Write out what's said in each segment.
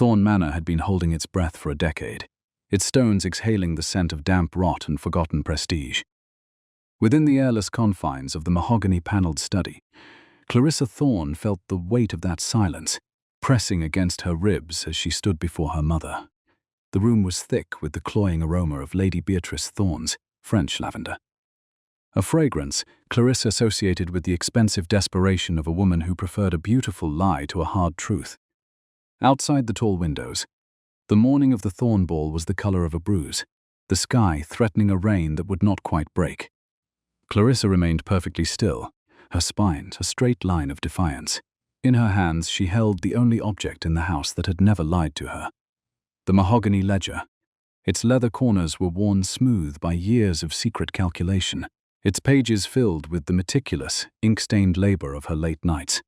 Thorne Manor had been holding its breath for a decade, its stones exhaling the scent of damp rot and forgotten prestige. Within the airless confines of the mahogany-panelled study, Clarissa Thorne felt the weight of that silence pressing against her ribs as she stood before her mother. The room was thick with the cloying aroma of Lady Beatrice Thorne's French lavender. A fragrance Clarissa associated with the expensive desperation of a woman who preferred a beautiful lie to a hard truth. Outside the tall windows, the morning of the Thorne ball was the color of a bruise, the sky threatening a rain that would not quite break. Clarissa remained perfectly still, her spine a straight line of defiance. In her hands she held the only object in the house that had never lied to her. The mahogany ledger. Its leather corners were worn smooth by years of secret calculation, its pages filled with the meticulous, ink-stained labor of her late nights.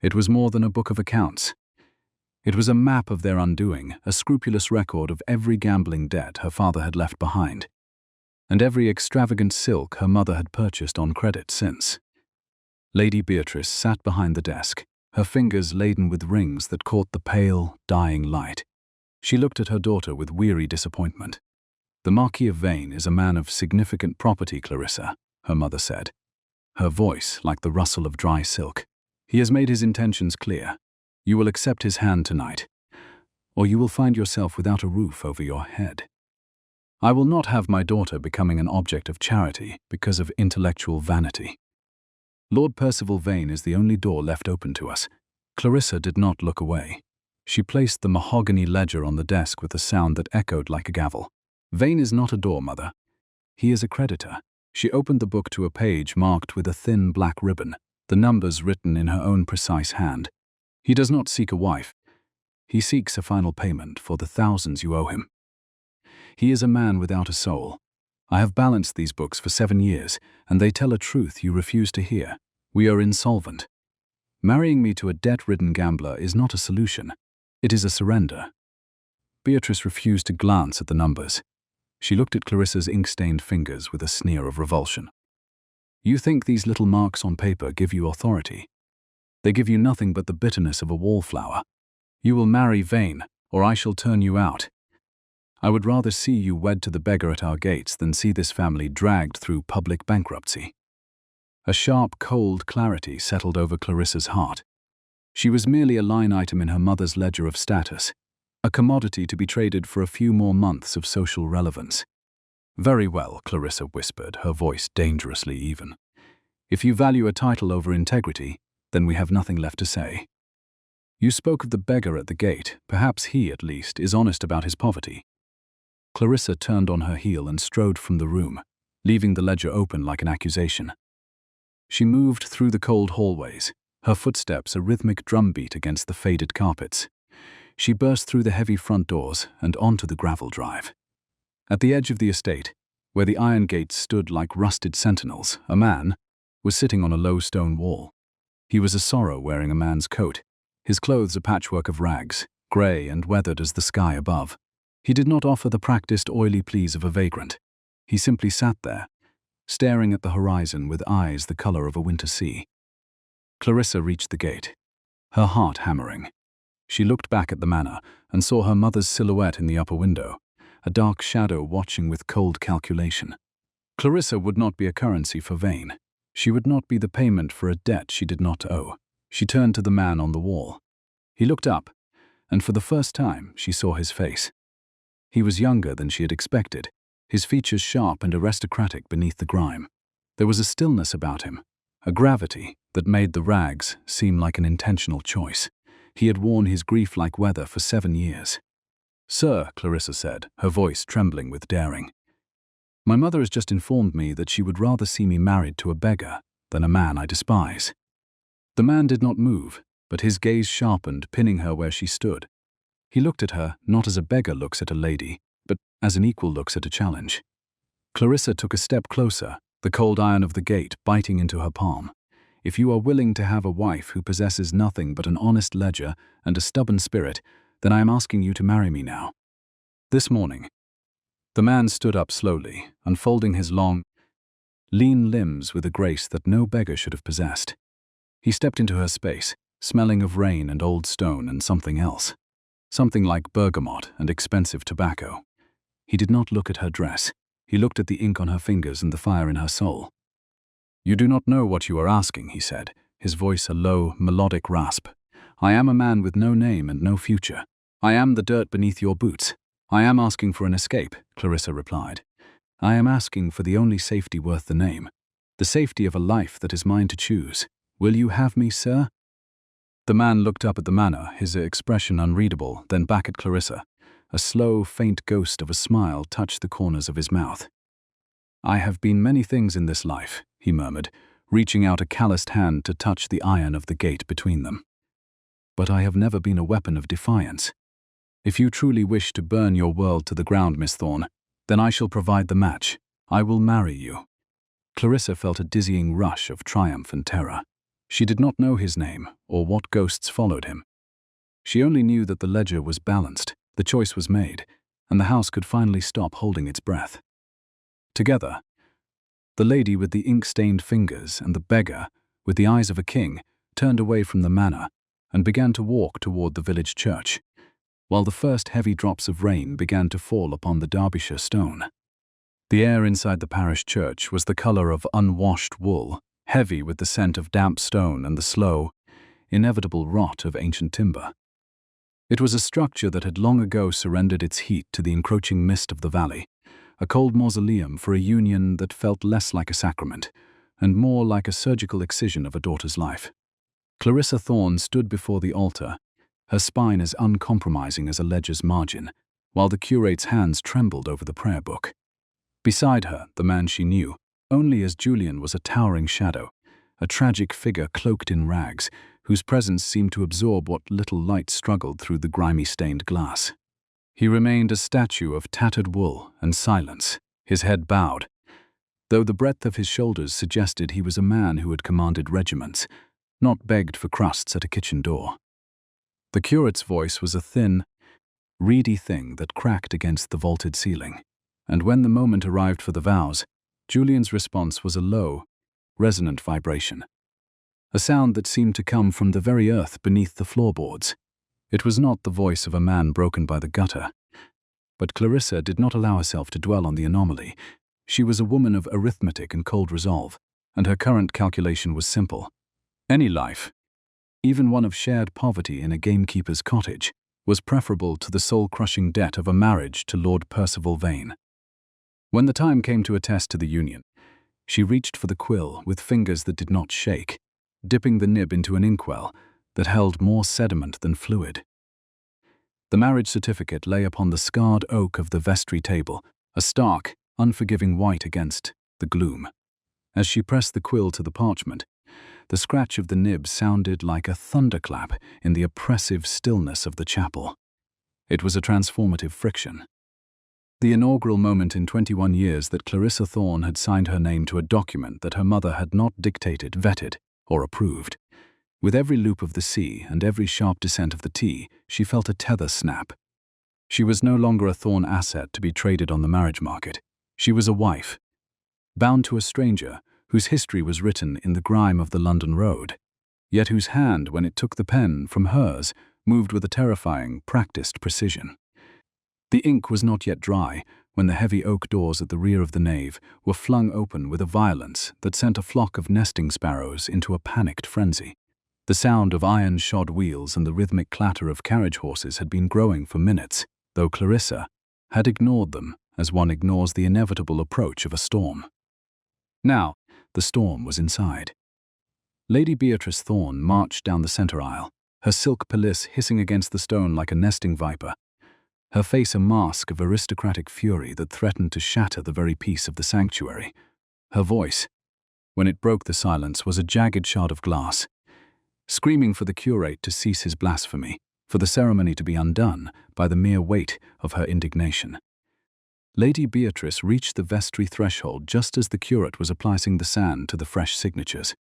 It was more than a book of accounts. It was a map of their undoing, a scrupulous record of every gambling debt her father had left behind, and every extravagant silk her mother had purchased on credit since. Lady Beatrice sat behind the desk, her fingers laden with rings that caught the pale, dying light. She looked at her daughter with weary disappointment. "The Marquis of Vane is a man of significant property, Clarissa," her mother said, her voice like the rustle of dry silk. "He has made his intentions clear. You will accept his hand tonight, or you will find yourself without a roof over your head. I will not have my daughter becoming an object of charity because of intellectual vanity. Lord Percival Vane is the only door left open to us." Clarissa did not look away. She placed the mahogany ledger on the desk with a sound that echoed like a gavel. "Vane is not a door, Mother. He is a creditor." She opened the book to a page marked with a thin black ribbon, the numbers written in her own precise hand. "He does not seek a wife. He seeks a final payment for the thousands you owe him. He is a man without a soul. I have balanced these books for 7 years, and they tell a truth you refuse to hear. We are insolvent. Marrying me to a debt-ridden gambler is not a solution. It is a surrender." Beatrice refused to glance at the numbers. She looked at Clarissa's ink-stained fingers with a sneer of revulsion. "You think these little marks on paper give you authority? They give you nothing but the bitterness of a wallflower. You will marry Vane, or I shall turn you out. I would rather see you wed to the beggar at our gates than see this family dragged through public bankruptcy." A sharp, cold clarity settled over Clarissa's heart. She was merely a line item in her mother's ledger of status, a commodity to be traded for a few more months of social relevance. "Very well," Clarissa whispered, her voice dangerously even. "If you value a title over integrity, then we have nothing left to say. You spoke of the beggar at the gate. Perhaps he, at least, is honest about his poverty." Clarissa turned on her heel and strode from the room, leaving the ledger open like an accusation. She moved through the cold hallways, her footsteps a rhythmic drumbeat against the faded carpets. She burst through the heavy front doors and onto the gravel drive. At the edge of the estate, where the iron gates stood like rusted sentinels, a man was sitting on a low stone wall. He was a sorrow wearing a man's coat, his clothes a patchwork of rags, grey and weathered as the sky above. He did not offer the practiced oily pleas of a vagrant. He simply sat there, staring at the horizon with eyes the color of a winter sea. Clarissa reached the gate, her heart hammering. She looked back at the manor and saw her mother's silhouette in the upper window, a dark shadow watching with cold calculation. Clarissa would not be a currency for Vane. She would not be the payment for a debt she did not owe. She turned to the man on the wall. He looked up, and for the first time she saw his face. He was younger than she had expected, his features sharp and aristocratic beneath the grime. There was a stillness about him, a gravity that made the rags seem like an intentional choice. He had worn his grief like weather for 7 years. "Sir," Clarissa said, her voice trembling with daring, "my mother has just informed me that she would rather see me married to a beggar than a man I despise." The man did not move, but his gaze sharpened, pinning her where she stood. He looked at her not as a beggar looks at a lady, but as an equal looks at a challenge. Clarissa took a step closer, the cold iron of the gate biting into her palm. "If you are willing to have a wife who possesses nothing but an honest ledger and a stubborn spirit, then I am asking you to marry me now. This morning." The man stood up slowly, unfolding his long, lean limbs with a grace that no beggar should have possessed. He stepped into her space, smelling of rain and old stone and something else. something like bergamot and expensive tobacco. He did not look at her dress. He looked at the ink on her fingers and the fire in her soul. "You do not know what you are asking," he said, his voice a low, melodic rasp. "I am a man with no name and no future. I am the dirt beneath your boots. I am asking for an escape," Clarissa replied. "I am asking for the only safety worth the name, the safety of a life that is mine to choose. Will you have me, sir?" The man looked up at the manor, his expression unreadable, then back at Clarissa. A slow, faint ghost of a smile touched the corners of his mouth. "I have been many things in this life," he murmured, reaching out a calloused hand to touch the iron of the gate between them. "But I have never been a weapon of defiance. If you truly wish to burn your world to the ground, Miss Thorne, then I shall provide the match. I will marry you." Clarissa felt a dizzying rush of triumph and terror. She did not know his name or what ghosts followed him. She only knew that the ledger was balanced, the choice was made, and the house could finally stop holding its breath. Together, the lady with the ink-stained fingers and the beggar, with the eyes of a king, turned away from the manor and began to walk toward the village church, while the first heavy drops of rain began to fall upon the Derbyshire stone. The air inside the parish church was the color of unwashed wool, heavy with the scent of damp stone and the slow, inevitable rot of ancient timber. It was a structure that had long ago surrendered its heat to the encroaching mist of the valley, a cold mausoleum for a union that felt less like a sacrament and more like a surgical excision of a daughter's life. Clarissa Thorne stood before the altar, her spine as uncompromising as a ledger's margin, while the curate's hands trembled over the prayer book. Beside her, the man she knew only as Julian was a towering shadow, a tragic figure cloaked in rags, whose presence seemed to absorb what little light struggled through the grimy stained glass. He remained a statue of tattered wool and silence, his head bowed, though the breadth of his shoulders suggested he was a man who had commanded regiments, not begged for crusts at a kitchen door. The curate's voice was a thin, reedy thing that cracked against the vaulted ceiling, and when the moment arrived for the vows, Julian's response was a low, resonant vibration, a sound that seemed to come from the very earth beneath the floorboards. It was not the voice of a man broken by the gutter, but Clarissa did not allow herself to dwell on the anomaly. She was a woman of arithmetic and cold resolve, and her current calculation was simple. Any life, even one of shared poverty in a gamekeeper's cottage, was preferable to the soul-crushing debt of a marriage to Lord Percival Vane. When the time came to attest to the union, she reached for the quill with fingers that did not shake, dipping the nib into an inkwell that held more sediment than fluid. The marriage certificate lay upon the scarred oak of the vestry table, a stark, unforgiving white against the gloom. As she pressed the quill to the parchment, the scratch of the nib sounded like a thunderclap in the oppressive stillness of the chapel. It was a transformative friction. The inaugural moment in 21 years that Clarissa Thorne had signed her name to a document that her mother had not dictated, vetted, or approved. With every loop of the C and every sharp descent of the T, she felt a tether snap. She was no longer a Thorne asset to be traded on the marriage market. She was a wife, bound to a stranger whose history was written in the grime of the London road, yet whose hand, when it took the pen from hers, moved with a terrifying, practiced precision. The ink was not yet dry when the heavy oak doors at the rear of the nave were flung open with a violence that sent a flock of nesting sparrows into a panicked frenzy. The sound of iron-shod wheels and the rhythmic clatter of carriage horses had been growing for minutes, though Clarissa had ignored them as one ignores the inevitable approach of a storm. Now, the storm was inside. Lady Beatrice Thorne marched down the centre aisle, her silk pelisse hissing against the stone like a nesting viper, her face a mask of aristocratic fury that threatened to shatter the very peace of the sanctuary. Her voice, when it broke the silence, was a jagged shard of glass, screaming for the curate to cease his blasphemy, for the ceremony to be undone by the mere weight of her indignation. Lady Beatrice reached the vestry threshold just as the curate was applying the sand to the fresh signatures.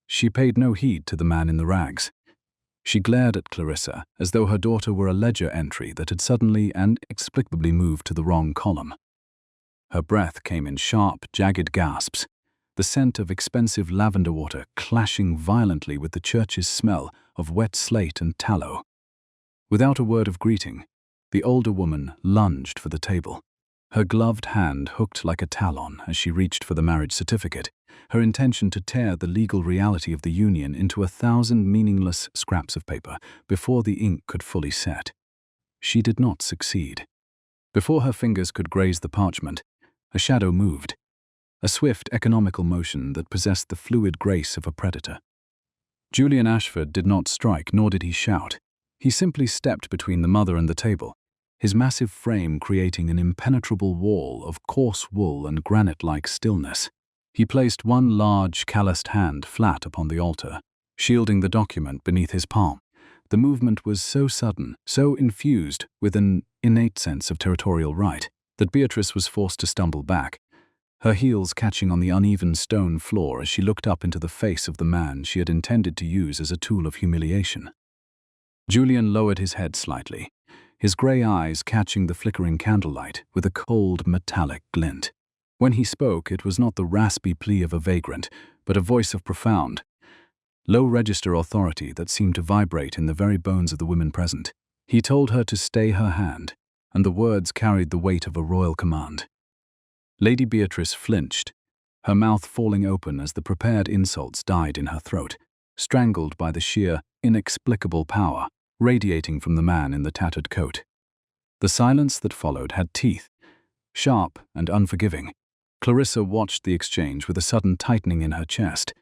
She paid no heed to the man in the rags. She glared at Clarissa as though her daughter were a ledger entry that had suddenly and inexplicably moved to the wrong column. Her breath came in sharp, jagged gasps, the scent of expensive lavender water clashing violently with the church's smell of wet slate and tallow. Without a word of greeting, the older woman lunged for the table. Her gloved hand hooked like a talon as she reached for the marriage certificate, her intention to tear the legal reality of the union into 1,000 meaningless scraps of paper before the ink could fully set. She did not succeed. Before her fingers could graze the parchment, a shadow moved, a swift, economical motion that possessed the fluid grace of a predator. Julian Ashford did not strike, nor did he shout. He simply stepped between the mother and the table, his massive frame creating an impenetrable wall of coarse wool and granite-like stillness. He placed one large, calloused hand flat upon the altar, shielding the document beneath his palm. The movement was so sudden, so infused with an innate sense of territorial right, that Beatrice was forced to stumble back, her heels catching on the uneven stone floor as she looked up into the face of the man she had intended to use as a tool of humiliation. Julian lowered his head slightly, his grey eyes catching the flickering candlelight with a cold, metallic glint. When he spoke, it was not the raspy plea of a vagrant, but a voice of profound, low-register authority that seemed to vibrate in the very bones of the women present. He told her to stay her hand, and the words carried the weight of a royal command. Lady Beatrice flinched, her mouth falling open as the prepared insults died in her throat, strangled by the sheer, inexplicable power radiating from the man in the tattered coat. The silence that followed had teeth, sharp and unforgiving. Clarissa watched the exchange with a sudden tightening in her chest,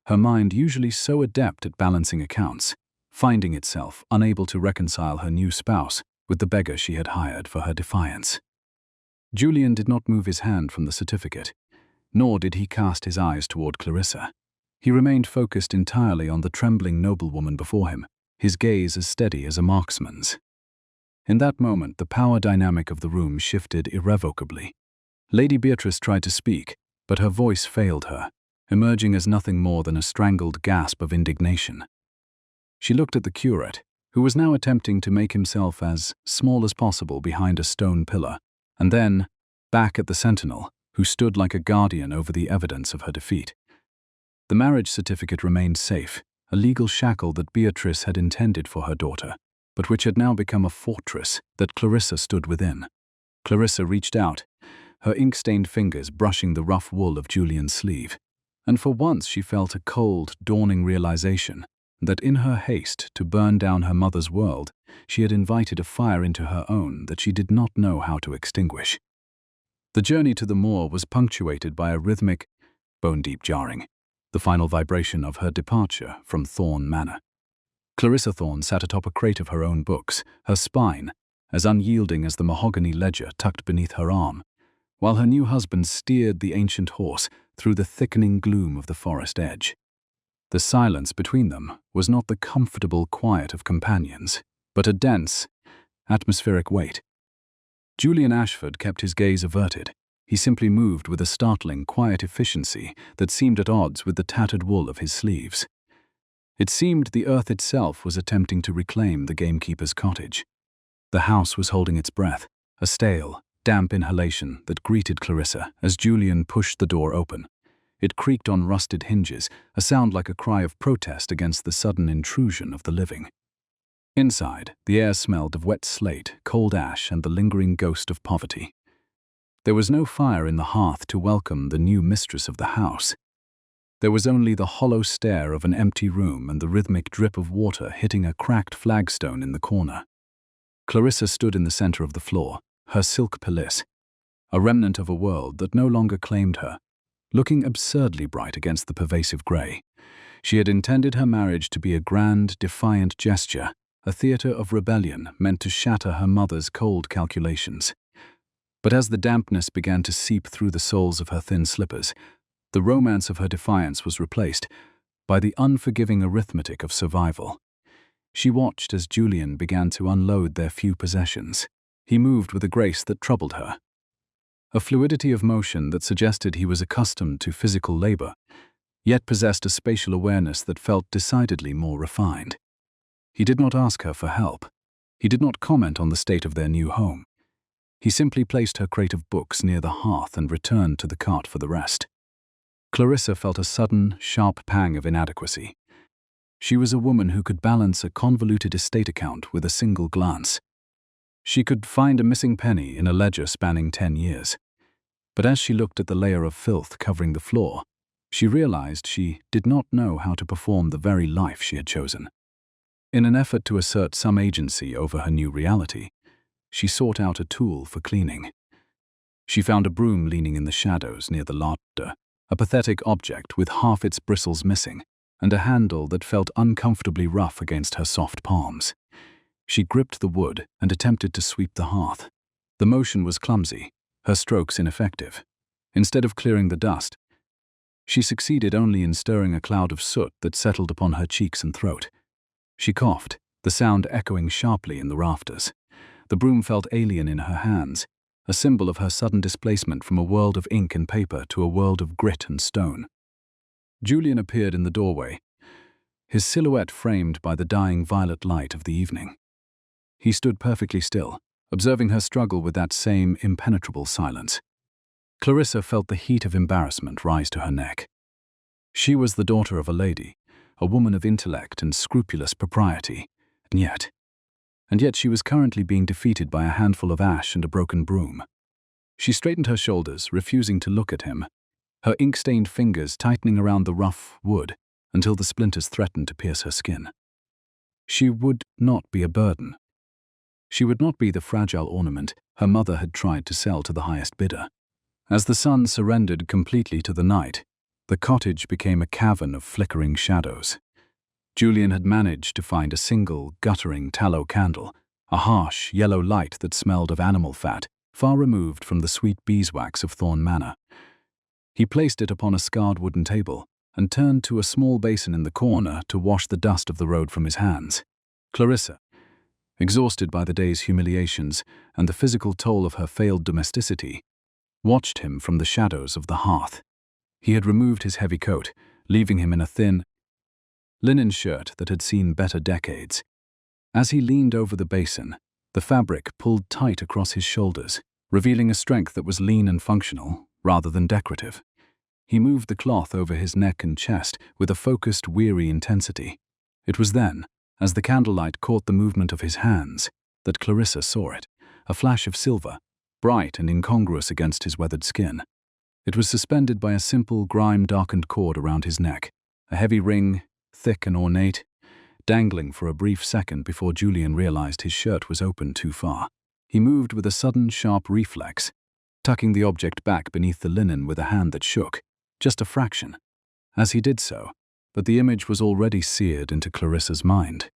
her mind usually so adept at balancing accounts, finding itself unable to reconcile her new spouse with the beggar she had hired for her defiance. Julian did not move his hand from the certificate, nor did he cast his eyes toward Clarissa. He remained focused entirely on the trembling noblewoman before him, his gaze as steady as a marksman's. In that moment, the power dynamic of the room shifted irrevocably. Lady Beatrice tried to speak, but her voice failed her, emerging as nothing more than a strangled gasp of indignation. She looked at the curate, who was now attempting to make himself as small as possible behind a stone pillar, and then back at the sentinel, who stood like a guardian over the evidence of her defeat. The marriage certificate remained safe, a legal shackle that Beatrice had intended for her daughter, but which had now become a fortress that Clarissa stood within. Clarissa reached out, her ink-stained fingers brushing the rough wool of Julian's sleeve, and for once she felt a cold, dawning realization that in her haste to burn down her mother's world, she had invited a fire into her own that she did not know how to extinguish. The journey to the moor was punctuated by a rhythmic, bone-deep jarring, the final vibration of her departure from Thorne Manor. Clarissa Thorne sat atop a crate of her own books, her spine as unyielding as the mahogany ledger tucked beneath her arm, while her new husband steered the ancient horse through the thickening gloom of the forest edge. The silence between them was not the comfortable quiet of companions, but a dense, atmospheric weight. Julian Ashford kept his gaze averted. He simply moved with a startling, quiet efficiency that seemed at odds with the tattered wool of his sleeves. It seemed the earth itself was attempting to reclaim the gamekeeper's cottage. The house was holding its breath, a stale, damp inhalation that greeted Clarissa as Julian pushed the door open. It creaked on rusted hinges, a sound like a cry of protest against the sudden intrusion of the living. Inside, the air smelled of wet slate, cold ash, and the lingering ghost of poverty. There was no fire in the hearth to welcome the new mistress of the house. There was only the hollow stare of an empty room and the rhythmic drip of water hitting a cracked flagstone in the corner. Clarissa stood in the center of the floor, her silk pelisse, a remnant of a world that no longer claimed her, looking absurdly bright against the pervasive grey. She had intended her marriage to be a grand, defiant gesture, a theatre of rebellion meant to shatter her mother's cold calculations. But as the dampness began to seep through the soles of her thin slippers, the romance of her defiance was replaced by the unforgiving arithmetic of survival. She watched as Julian began to unload their few possessions. He moved with a grace that troubled her, a fluidity of motion that suggested he was accustomed to physical labor, yet possessed a spatial awareness that felt decidedly more refined. He did not ask her for help. He did not comment on the state of their new home. He simply placed her crate of books near the hearth and returned to the cart for the rest. Clarissa felt a sudden, sharp pang of inadequacy. She was a woman who could balance a convoluted estate account with a single glance. She could find a missing penny in a ledger spanning 10 years. But as she looked at the layer of filth covering the floor, she realized she did not know how to perform the very life she had chosen. In an effort to assert some agency over her new reality, she sought out a tool for cleaning. She found a broom leaning in the shadows near the larder, a pathetic object with half its bristles missing, and a handle that felt uncomfortably rough against her soft palms. She gripped the wood and attempted to sweep the hearth. The motion was clumsy, her strokes ineffective. Instead of clearing the dust, she succeeded only in stirring a cloud of soot that settled upon her cheeks and throat. She coughed, the sound echoing sharply in the rafters. The broom felt alien in her hands, a symbol of her sudden displacement from a world of ink and paper to a world of grit and stone. Julian appeared in the doorway, his silhouette framed by the dying violet light of the evening. He stood perfectly still, observing her struggle with that same impenetrable silence. Clarissa felt the heat of embarrassment rise to her neck. She was the daughter of a lady, a woman of intellect and scrupulous propriety, and yet she was currently being defeated by a handful of ash and a broken broom. She straightened her shoulders, refusing to look at him, her ink-stained fingers tightening around the rough wood until the splinters threatened to pierce her skin. She would not be a burden. She would not be the fragile ornament her mother had tried to sell to the highest bidder. As the sun surrendered completely to the night, the cottage became a cavern of flickering shadows. Julian had managed to find a single, guttering tallow candle, a harsh, yellow light that smelled of animal fat, far removed from the sweet beeswax of Thorne Manor. He placed it upon a scarred wooden table and turned to a small basin in the corner to wash the dust of the road from his hands. Clarissa, exhausted by the day's humiliations and the physical toll of her failed domesticity, watched him from the shadows of the hearth. He had removed his heavy coat, leaving him in a thin linen shirt that had seen better decades. As he leaned over the basin, the fabric pulled tight across his shoulders, revealing a strength that was lean and functional, rather than decorative. He moved the cloth over his neck and chest with a focused, weary intensity. It was then, as the candlelight caught the movement of his hands, that Clarissa saw it, a flash of silver, bright and incongruous against his weathered skin. It was suspended by a simple, grime-darkened cord around his neck, a heavy ring, thick and ornate, dangling for a brief second before Julian realized his shirt was open too far. He moved with a sudden, sharp reflex, tucking the object back beneath the linen with a hand that shook, just a fraction. As he did so, but the image was already seared into Clarissa's mind.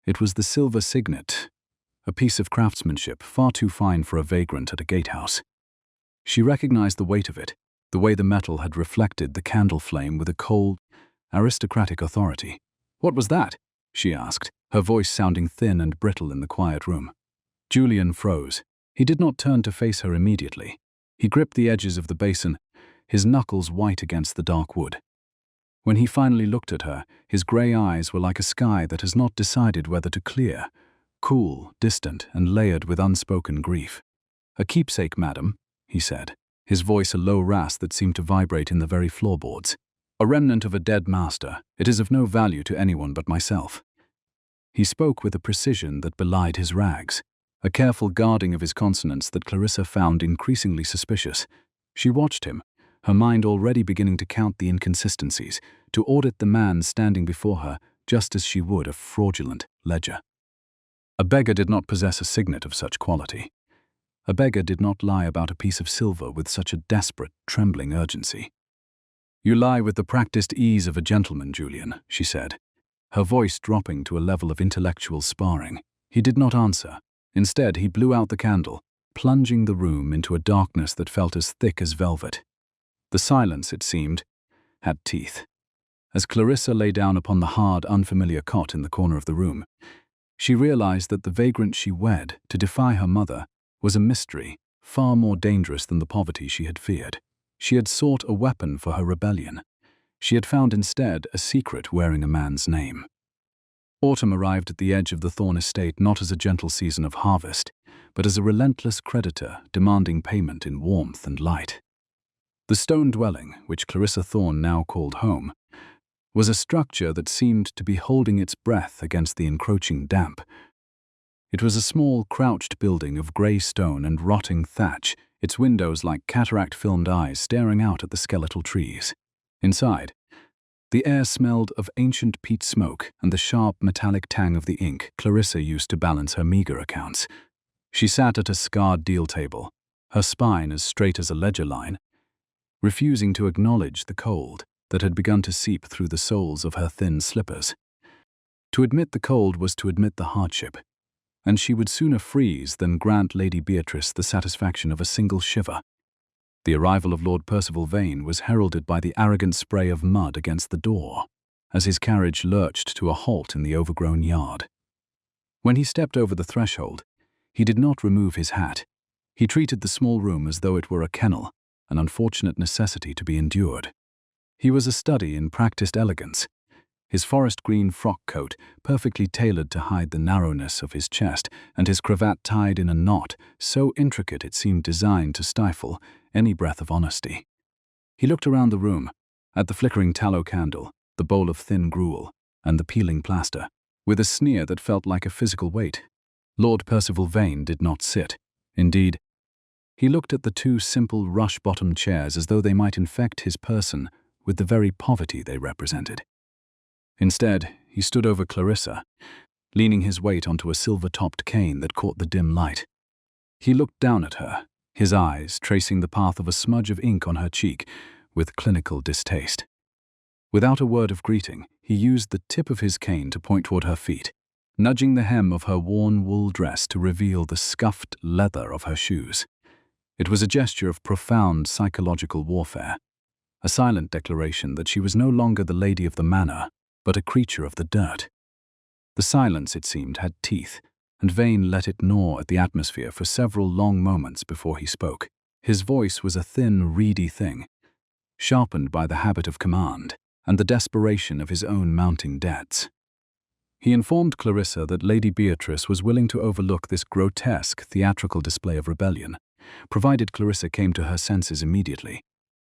It was the silver signet, a piece of craftsmanship far too fine for a vagrant at a gatehouse. She recognized the weight of it, the way the metal had reflected the candle flame with a cold, aristocratic authority. "What was that?" she asked, her voice sounding thin and brittle in the quiet room. Julian froze. He did not turn to face her immediately. He gripped the edges of the basin, his knuckles white against the dark wood. When he finally looked at her, his grey eyes were like a sky that has not decided whether to clear, cool, distant, and layered with unspoken grief. "A keepsake, madam," he said, his voice a low rasp that seemed to vibrate in the very floorboards. "A remnant of a dead master. It is of no value to anyone but myself." He spoke with a precision that belied his rags, a careful guarding of his consonants that Clarissa found increasingly suspicious. She watched him, her mind already beginning to count the inconsistencies, to audit the man standing before her just as she would a fraudulent ledger. A beggar did not possess a signet of such quality. A beggar did not lie about a piece of silver with such a desperate, trembling urgency. "You lie with the practiced ease of a gentleman, Julian," she said, her voice dropping to a level of intellectual sparring. He did not answer. Instead, he blew out the candle, plunging the room into a darkness that felt as thick as velvet. The silence, it seemed, had teeth. As Clarissa lay down upon the hard, unfamiliar cot in the corner of the room, she realized that the vagrant she wed to defy her mother was a mystery far more dangerous than the poverty she had feared. She had sought a weapon for her rebellion. She had found instead a secret wearing a man's name. Autumn arrived at the edge of the Thorne estate not as a gentle season of harvest, but as a relentless creditor demanding payment in warmth and light. The stone dwelling, which Clarissa Thorne now called home, was a structure that seemed to be holding its breath against the encroaching damp. It was a small, crouched building of grey stone and rotting thatch, its windows like cataract-filmed eyes staring out at the skeletal trees. Inside, the air smelled of ancient peat smoke and the sharp metallic tang of the ink Clarissa used to balance her meagre accounts. She sat at a scarred deal table, her spine as straight as a ledger line, refusing to acknowledge the cold that had begun to seep through the soles of her thin slippers. To admit the cold was to admit the hardship, and she would sooner freeze than grant Lady Beatrice the satisfaction of a single shiver. The arrival of Lord Percival Vane was heralded by the arrogant spray of mud against the door, as his carriage lurched to a halt in the overgrown yard. When he stepped over the threshold, he did not remove his hat. He treated the small room as though it were a kennel, an unfortunate necessity to be endured. He was a study in practiced elegance, his forest green frock coat perfectly tailored to hide the narrowness of his chest, and his cravat tied in a knot so intricate it seemed designed to stifle any breath of honesty. He looked around the room, at the flickering tallow candle, the bowl of thin gruel, and the peeling plaster, with a sneer that felt like a physical weight. Lord Percival Vane did not sit. Indeed, he looked at the two simple rush-bottomed chairs as though they might infect his person with the very poverty they represented. Instead, he stood over Clarissa, leaning his weight onto a silver-topped cane that caught the dim light. He looked down at her, his eyes tracing the path of a smudge of ink on her cheek with clinical distaste. Without a word of greeting, he used the tip of his cane to point toward her feet, nudging the hem of her worn wool dress to reveal the scuffed leather of her shoes. It was a gesture of profound psychological warfare, a silent declaration that she was no longer the lady of the manor, but a creature of the dirt. The silence, it seemed, had teeth, and Vane let it gnaw at the atmosphere for several long moments before he spoke. His voice was a thin, reedy thing, sharpened by the habit of command and the desperation of his own mounting debts. He informed Clarissa that Lady Beatrice was willing to overlook this grotesque theatrical display of rebellion, provided Clarissa came to her senses immediately.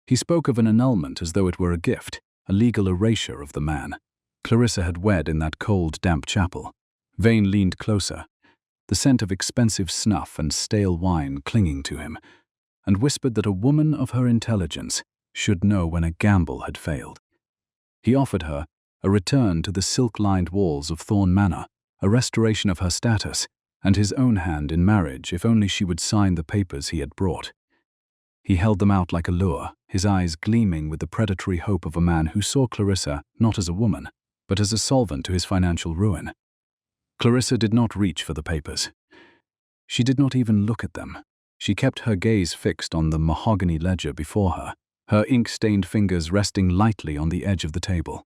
He spoke of an annulment as though it were a gift, a legal erasure of the man Clarissa had wed in that cold, damp chapel. Vane leaned closer, the scent of expensive snuff and stale wine clinging to him, and whispered that a woman of her intelligence should know when a gamble had failed. He offered her a return to the silk-lined walls of Thorne Manor, a restoration of her status, and his own hand in marriage if only she would sign the papers he had brought. He held them out like a lure, his eyes gleaming with the predatory hope of a man who saw Clarissa not as a woman, but as a solvent to his financial ruin. Clarissa did not reach for the papers. She did not even look at them. She kept her gaze fixed on the mahogany ledger before her, her ink-stained fingers resting lightly on the edge of the table.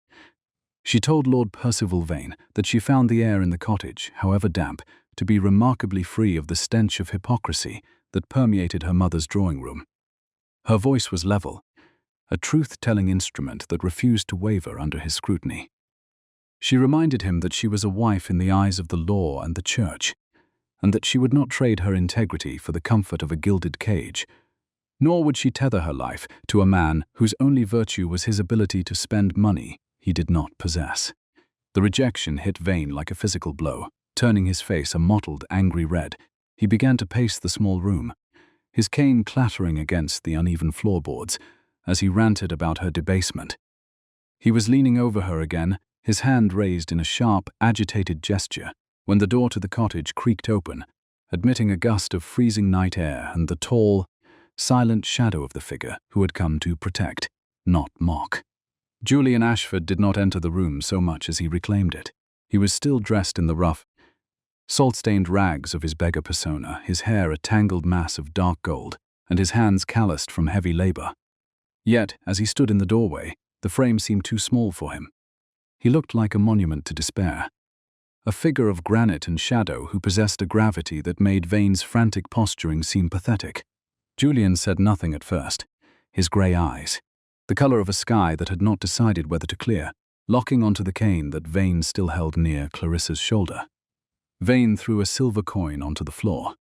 She told Lord Percival Vane that she found the air in the cottage, however damp, to be remarkably free of the stench of hypocrisy that permeated her mother's drawing room. Her voice was level, a truth-telling instrument that refused to waver under his scrutiny. She reminded him that she was a wife in the eyes of the law and the church, and that she would not trade her integrity for the comfort of a gilded cage, nor would she tether her life to a man whose only virtue was his ability to spend money he did not possess. The rejection hit Vane like a physical blow. Turning his face a mottled, angry red, he began to pace the small room, his cane clattering against the uneven floorboards as he ranted about her debasement. He was leaning over her again, his hand raised in a sharp, agitated gesture, when the door to the cottage creaked open, admitting a gust of freezing night air and the tall, silent shadow of the figure who had come to protect, not mock. Julian Ashford did not enter the room so much as he reclaimed it. He was still dressed in the rough, salt-stained rags of his beggar persona, his hair a tangled mass of dark gold, and his hands calloused from heavy labor. Yet, as he stood in the doorway, the frame seemed too small for him. He looked like a monument to despair, a figure of granite and shadow who possessed a gravity that made Vane's frantic posturing seem pathetic. Julian said nothing at first, his grey eyes, the colour of a sky that had not decided whether to clear, locking onto the cane that Vane still held near Clarissa's shoulder. Vane threw a silver coin onto the floor,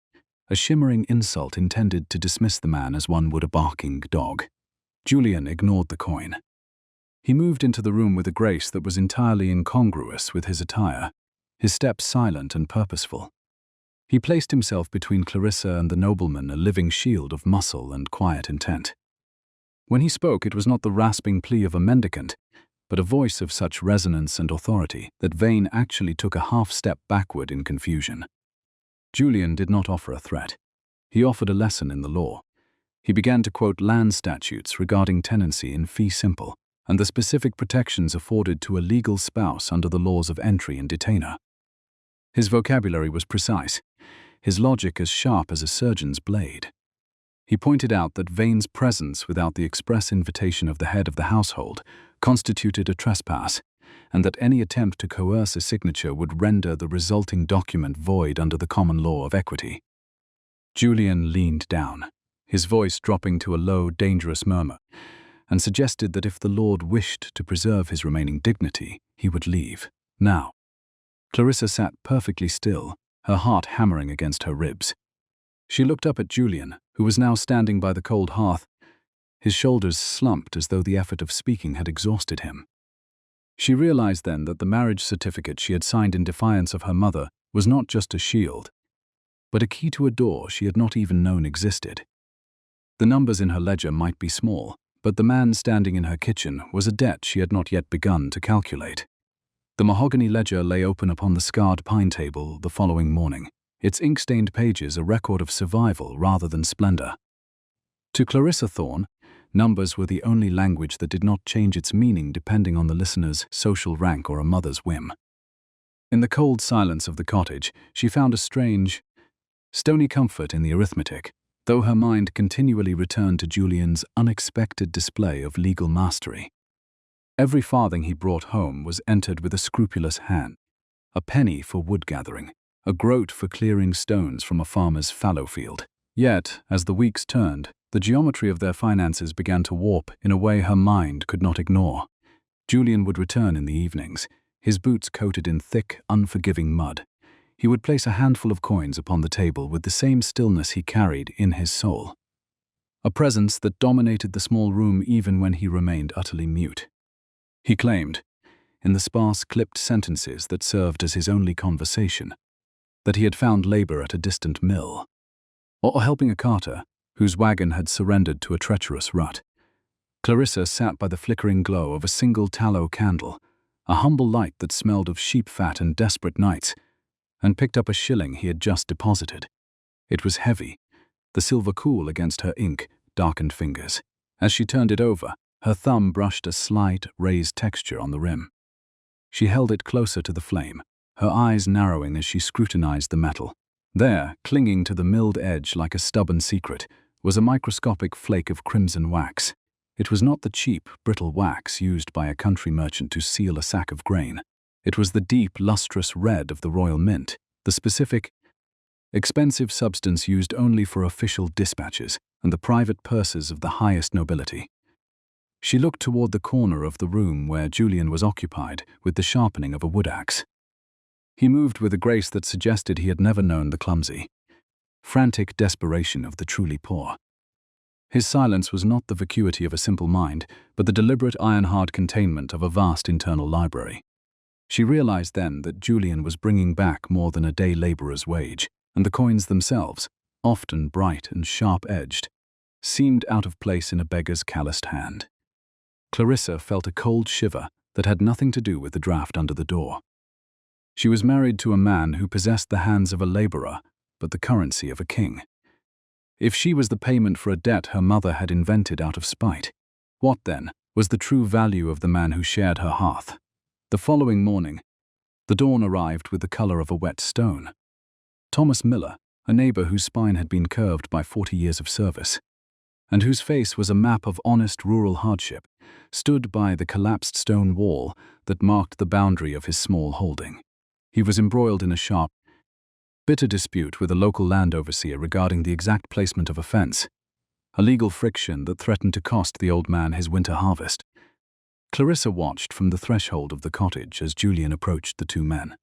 a shimmering insult intended to dismiss the man as one would a barking dog. Julian ignored the coin. He moved into the room with a grace that was entirely incongruous with his attire, his steps silent and purposeful. He placed himself between Clarissa and the nobleman, a living shield of muscle and quiet intent. When he spoke, it was not the rasping plea of a mendicant, but a voice of such resonance and authority that Vane actually took a half-step backward in confusion. Julian did not offer a threat. He offered a lesson in the law. He began to quote land statutes regarding tenancy in fee simple and the specific protections afforded to a legal spouse under the laws of entry and detainer. His vocabulary was precise, his logic as sharp as a surgeon's blade. He pointed out that Vane's presence without the express invitation of the head of the household constituted a trespass, and that any attempt to coerce a signature would render the resulting document void under the common law of equity. Julian leaned down, his voice dropping to a low, dangerous murmur, and suggested that if the Lord wished to preserve his remaining dignity, he would leave, now. Clarissa sat perfectly still, her heart hammering against her ribs. She looked up at Julian, who was now standing by the cold hearth. His shoulders slumped as though the effort of speaking had exhausted him. She realized then that the marriage certificate she had signed in defiance of her mother was not just a shield, but a key to a door she had not even known existed. The numbers in her ledger might be small, but the man standing in her kitchen was a debt she had not yet begun to calculate. The mahogany ledger lay open upon the scarred pine table the following morning, its ink-stained pages a record of survival rather than splendor. To Clarissa Thorne, numbers were the only language that did not change its meaning depending on the listener's social rank or a mother's whim. In the cold silence of the cottage, she found a strange, stony comfort in the arithmetic, though her mind continually returned to Julian's unexpected display of legal mastery. Every farthing he brought home was entered with a scrupulous hand, a penny for wood gathering, a groat for clearing stones from a farmer's fallow field. Yet, as the weeks turned, the geometry of their finances began to warp in a way her mind could not ignore. Julian would return in the evenings, his boots coated in thick, unforgiving mud. He would place a handful of coins upon the table with the same stillness he carried in his soul, a presence that dominated the small room even when he remained utterly mute. He claimed, in the sparse, clipped sentences that served as his only conversation, that he had found labor at a distant mill, or helping a carter whose wagon had surrendered to a treacherous rut. Clarissa sat by the flickering glow of a single tallow candle, a humble light that smelled of sheep fat and desperate nights, and picked up a shilling he had just deposited. It was heavy, the silver cool against her ink, darkened fingers. As she turned it over, her thumb brushed a slight, raised texture on the rim. She held it closer to the flame, her eyes narrowing as she scrutinized the metal. There, clinging to the milled edge like a stubborn secret, was a microscopic flake of crimson wax. It was not the cheap, brittle wax used by a country merchant to seal a sack of grain. It was the deep, lustrous red of the royal mint, the specific, expensive substance used only for official dispatches and the private purses of the highest nobility. She looked toward the corner of the room where Julian was occupied with the sharpening of a wood axe. He moved with a grace that suggested he had never known the clumsy, frantic desperation of the truly poor. His silence was not the vacuity of a simple mind, but the deliberate iron-hard containment of a vast internal library. She realized then that Julian was bringing back more than a day laborer's wage, and the coins themselves, often bright and sharp-edged, seemed out of place in a beggar's calloused hand. Clarissa felt a cold shiver that had nothing to do with the draft under the door. She was married to a man who possessed the hands of a laborer, but the currency of a king. If she was the payment for a debt her mother had invented out of spite, what, then, was the true value of the man who shared her hearth? The following morning, the dawn arrived with the color of a wet stone. Thomas Miller, a neighbor whose spine had been curved by 40 years of service, and whose face was a map of honest rural hardship, stood by the collapsed stone wall that marked the boundary of his small holding. He was embroiled in a sharp, bitter dispute with a local land overseer regarding the exact placement of a fence, a legal friction that threatened to cost the old man his winter harvest. Clarissa watched from the threshold of the cottage as Julian approached the two men.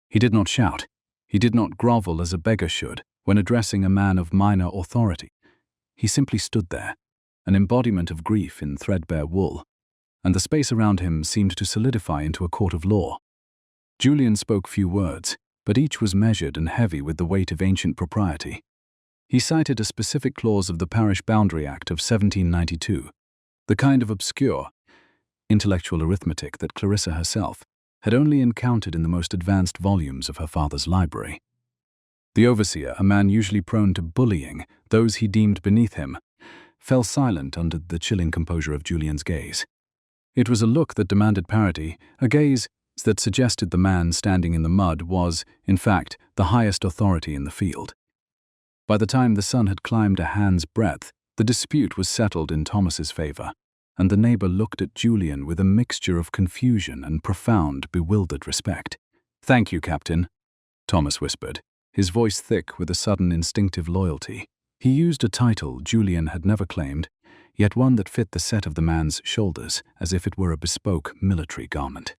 He did not shout. He did not grovel as a beggar should when addressing a man of minor authority. He simply stood there, an embodiment of grief in threadbare wool, and the space around him seemed to solidify into a court of law. Julian spoke few words, but each was measured and heavy with the weight of ancient propriety. He cited a specific clause of the Parish Boundary Act of 1792, the kind of obscure, intellectual arithmetic that Clarissa herself had only encountered in the most advanced volumes of her father's library. The overseer, a man usually prone to bullying those he deemed beneath him, fell silent under the chilling composure of Julian's gaze. It was a look that demanded parity, a gaze that suggested the man standing in the mud was, in fact, the highest authority in the field. By the time the sun had climbed a hand's breadth, the dispute was settled in Thomas's favor, and the neighbor looked at Julian with a mixture of confusion and profound, bewildered respect. "Thank you, Captain," Thomas whispered, his voice thick with a sudden instinctive loyalty. He used a title Julian had never claimed, yet one that fit the set of the man's shoulders as if it were a bespoke military garment.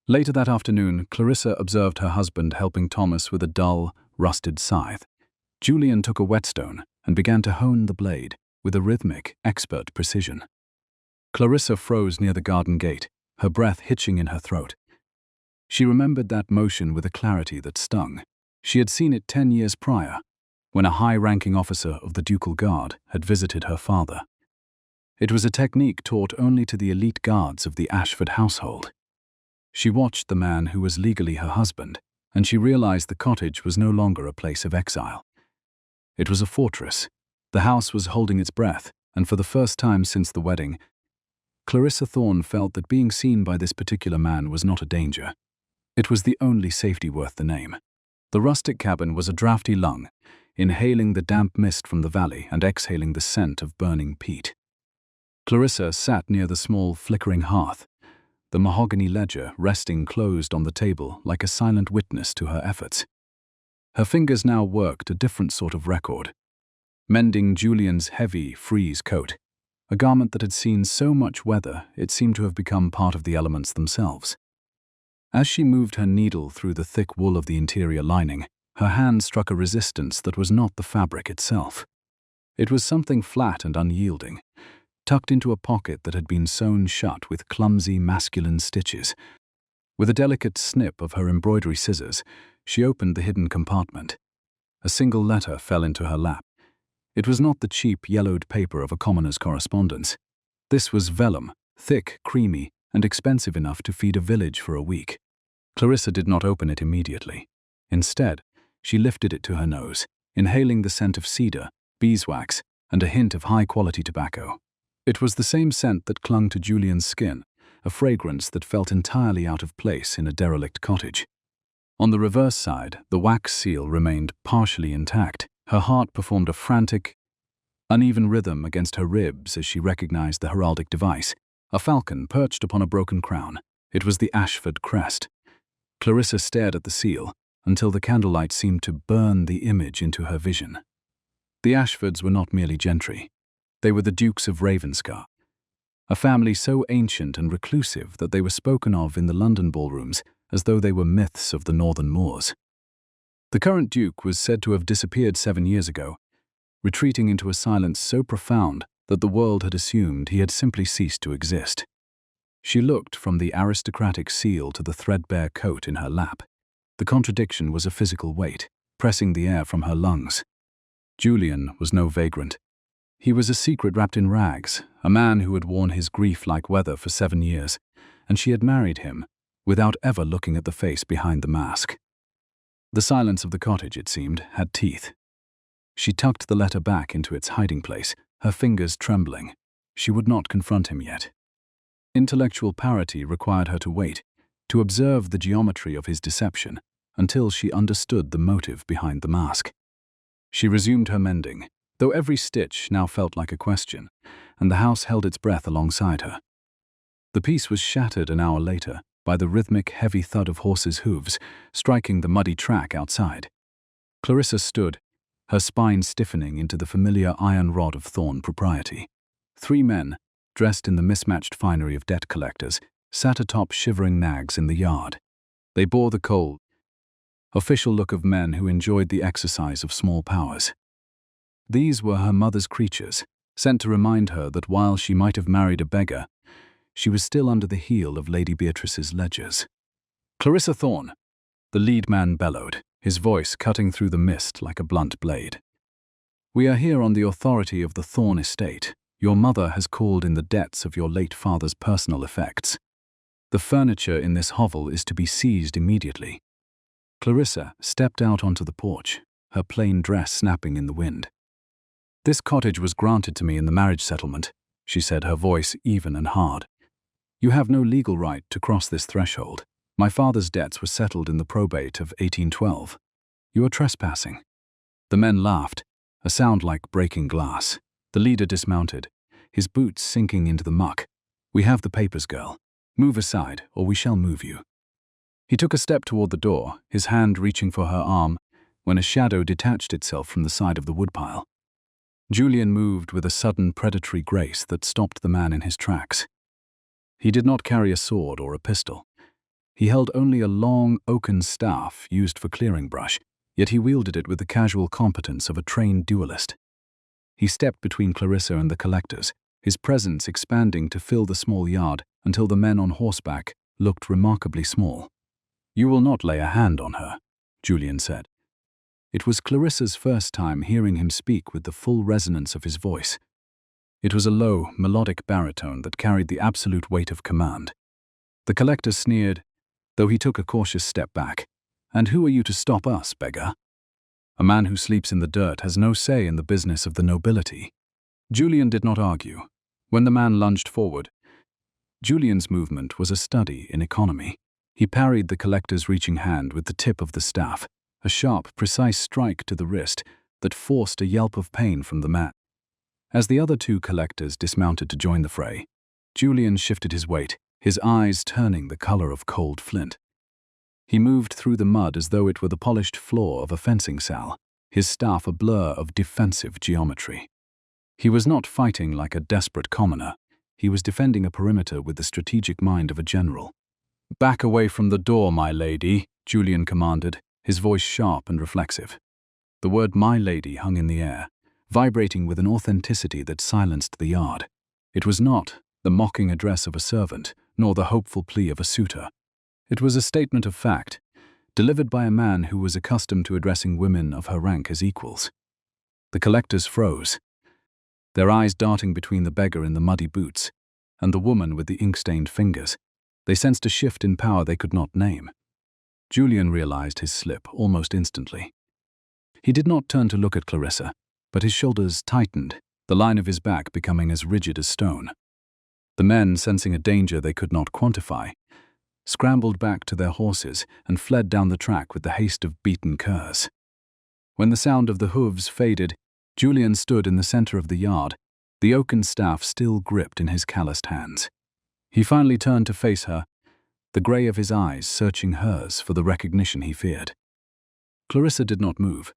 Later that afternoon, Clarissa observed her husband helping Thomas with a dull, rusted scythe. Julian took a whetstone and began to hone the blade with a rhythmic, expert precision. Clarissa froze near the garden gate, her breath hitching in her throat. She remembered that motion with a clarity that stung. She had seen it 10 years prior, when a high-ranking officer of the ducal guard had visited her father. It was a technique taught only to the elite guards of the Ashford household. She watched the man who was legally her husband, and she realized the cottage was no longer a place of exile. It was a fortress. The house was holding its breath, and for the first time since the wedding, Clarissa Thorne felt that being seen by this particular man was not a danger. It was the only safety worth the name. The rustic cabin was a draughty lung, inhaling the damp mist from the valley and exhaling the scent of burning peat. Clarissa sat near the small, flickering hearth, the mahogany ledger resting closed on the table like a silent witness to her efforts. Her fingers now worked a different sort of record, mending Julian's heavy frieze coat, a garment that had seen so much weather it seemed to have become part of the elements themselves. As she moved her needle through the thick wool of the interior lining, her hand struck a resistance that was not the fabric itself. It was something flat and unyielding, tucked into a pocket that had been sewn shut with clumsy masculine stitches. With a delicate snip of her embroidery scissors, she opened the hidden compartment. A single letter fell into her lap. It was not the cheap, yellowed paper of a commoner's correspondence. This was vellum, thick, creamy, and expensive enough to feed a village for a week. Clarissa did not open it immediately. Instead, she lifted it to her nose, inhaling the scent of cedar, beeswax, and a hint of high-quality tobacco. It was the same scent that clung to Julian's skin, a fragrance that felt entirely out of place in a derelict cottage. On the reverse side, the wax seal remained partially intact. Her heart performed a frantic, uneven rhythm against her ribs as she recognized the heraldic device, a falcon perched upon a broken crown. It was the Ashford crest. Clarissa stared at the seal until the candlelight seemed to burn the image into her vision. The Ashfords were not merely gentry. They were the Dukes of Ravenscar, a family so ancient and reclusive that they were spoken of in the London ballrooms as though they were myths of the northern moors. The current Duke was said to have disappeared 7 years ago, retreating into a silence so profound that the world had assumed he had simply ceased to exist. She looked from the aristocratic seal to the threadbare coat in her lap. The contradiction was a physical weight, pressing the air from her lungs. Julian was no vagrant. He was a secret wrapped in rags, a man who had worn his grief like weather for 7 years, and she had married him without ever looking at the face behind the mask. The silence of the cottage, it seemed, had teeth. She tucked the letter back into its hiding place, her fingers trembling. She would not confront him yet. Intellectual parity required her to wait, to observe the geometry of his deception, until she understood the motive behind the mask. She resumed her mending, though every stitch now felt like a question, and the house held its breath alongside her. The piece was shattered an hour later by the rhythmic, heavy thud of horses' hooves striking the muddy track outside. Clarissa stood, her spine stiffening into the familiar iron rod of Thorne propriety. 3 men, dressed in the mismatched finery of debt collectors, sat atop shivering nags in the yard. They bore the cold, official look of men who enjoyed the exercise of small powers. These were her mother's creatures, sent to remind her that while she might have married a beggar, she was still under the heel of Lady Beatrice's ledgers. "Clarissa Thorne," the lead man bellowed, his voice cutting through the mist like a blunt blade. "We are here on the authority of the Thorne estate. Your mother has called in the debts of your late father's personal effects. The furniture in this hovel is to be seized immediately." Clarissa stepped out onto the porch, her plain dress snapping in the wind. "This cottage was granted to me in the marriage settlement," she said, her voice even and hard. "You have no legal right to cross this threshold. My father's debts were settled in the probate of 1812. You are trespassing." The men laughed, a sound like breaking glass. The leader dismounted, his boots sinking into the muck. "We have the papers, girl. Move aside, or we shall move you." He took a step toward the door, his hand reaching for her arm, when a shadow detached itself from the side of the woodpile. Julian moved with a sudden predatory grace that stopped the man in his tracks. He did not carry a sword or a pistol. He held only a long, oaken staff used for clearing brush, yet he wielded it with the casual competence of a trained duelist. He stepped between Clarissa and the collectors, his presence expanding to fill the small yard until the men on horseback looked remarkably small. "You will not lay a hand on her," Julian said. It was Clarissa's first time hearing him speak with the full resonance of his voice. It was a low, melodic baritone that carried the absolute weight of command. The collector sneered, though he took a cautious step back. "And who are you to stop us, beggar? A man who sleeps in the dirt has no say in the business of the nobility." Julian did not argue. When the man lunged forward, Julian's movement was a study in economy. He parried the collector's reaching hand with the tip of the staff, a sharp, precise strike to the wrist that forced a yelp of pain from the man. As the other two collectors dismounted to join the fray, Julian shifted his weight, his eyes turning the color of cold flint. He moved through the mud as though it were the polished floor of a fencing cell, his staff a blur of defensive geometry. He was not fighting like a desperate commoner. He was defending a perimeter with the strategic mind of a general. "Back away from the door, my lady," Julian commanded, his voice sharp and reflexive. The word "my lady" hung in the air, vibrating with an authenticity that silenced the yard. It was not the mocking address of a servant, nor the hopeful plea of a suitor. It was a statement of fact, delivered by a man who was accustomed to addressing women of her rank as equals. The collectors froze, their eyes darting between the beggar in the muddy boots and the woman with the ink-stained fingers. They sensed a shift in power they could not name. Julian realized his slip almost instantly. He did not turn to look at Clarissa, but his shoulders tightened, the line of his back becoming as rigid as stone. The men, sensing a danger they could not quantify, scrambled back to their horses and fled down the track with the haste of beaten curs. When the sound of the hooves faded, Julian stood in the center of the yard, the oaken staff still gripped in his calloused hands. He finally turned to face her, the grey of his eyes searching hers for the recognition he feared. Clarissa did not move.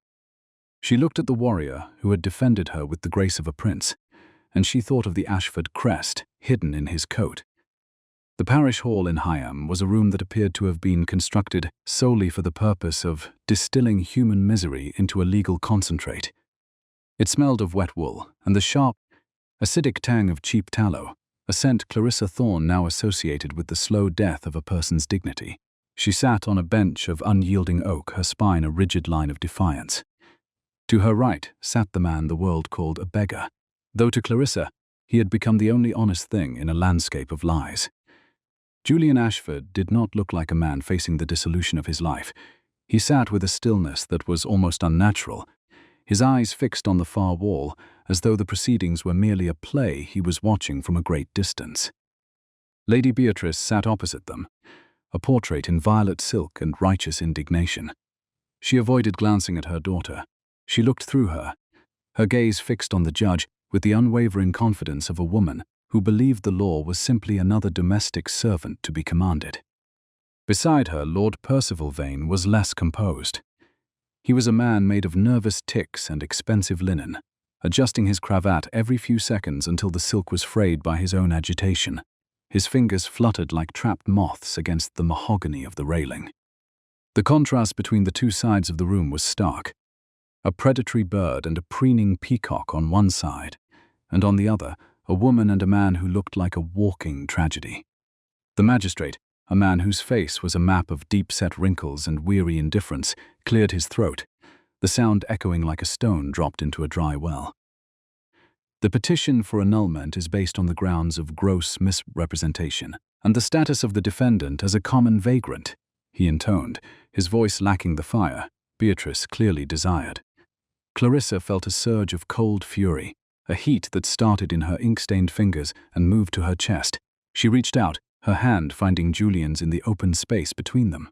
She looked at the warrior who had defended her with the grace of a prince, and she thought of the Ashford crest hidden in his coat. The parish hall in Higham was a room that appeared to have been constructed solely for the purpose of distilling human misery into a legal concentrate. It smelled of wet wool and the sharp, acidic tang of cheap tallow, a scent Clarissa Thorne now associated with the slow death of a person's dignity. She sat on a bench of unyielding oak, her spine a rigid line of defiance. To her right sat the man the world called a beggar, though to Clarissa he had become the only honest thing in a landscape of lies. Julian Ashford did not look like a man facing the dissolution of his life. He sat with a stillness that was almost unnatural, his eyes fixed on the far wall, as though the proceedings were merely a play he was watching from a great distance. Lady Beatrice sat opposite them, a portrait in violet silk and righteous indignation. She avoided glancing at her daughter. She looked through her, her gaze fixed on the judge with the unwavering confidence of a woman who believed the law was simply another domestic servant to be commanded. Beside her, Lord Percival Vane was less composed. He was a man made of nervous ticks and expensive linen, adjusting his cravat every few seconds until the silk was frayed by his own agitation. His fingers fluttered like trapped moths against the mahogany of the railing. The contrast between the two sides of the room was stark. A predatory bird and a preening peacock on one side, and on the other, a woman and a man who looked like a walking tragedy. The magistrate, a man whose face was a map of deep-set wrinkles and weary indifference, cleared his throat, the sound echoing like a stone dropped into a dry well. The petition for annulment is based on the grounds of gross misrepresentation and the status of the defendant as a common vagrant, he intoned, his voice lacking the fire Beatrice clearly desired. Clarissa felt a surge of cold fury, a heat that started in her ink-stained fingers and moved to her chest. She reached out, her hand finding Julian's in the open space between them.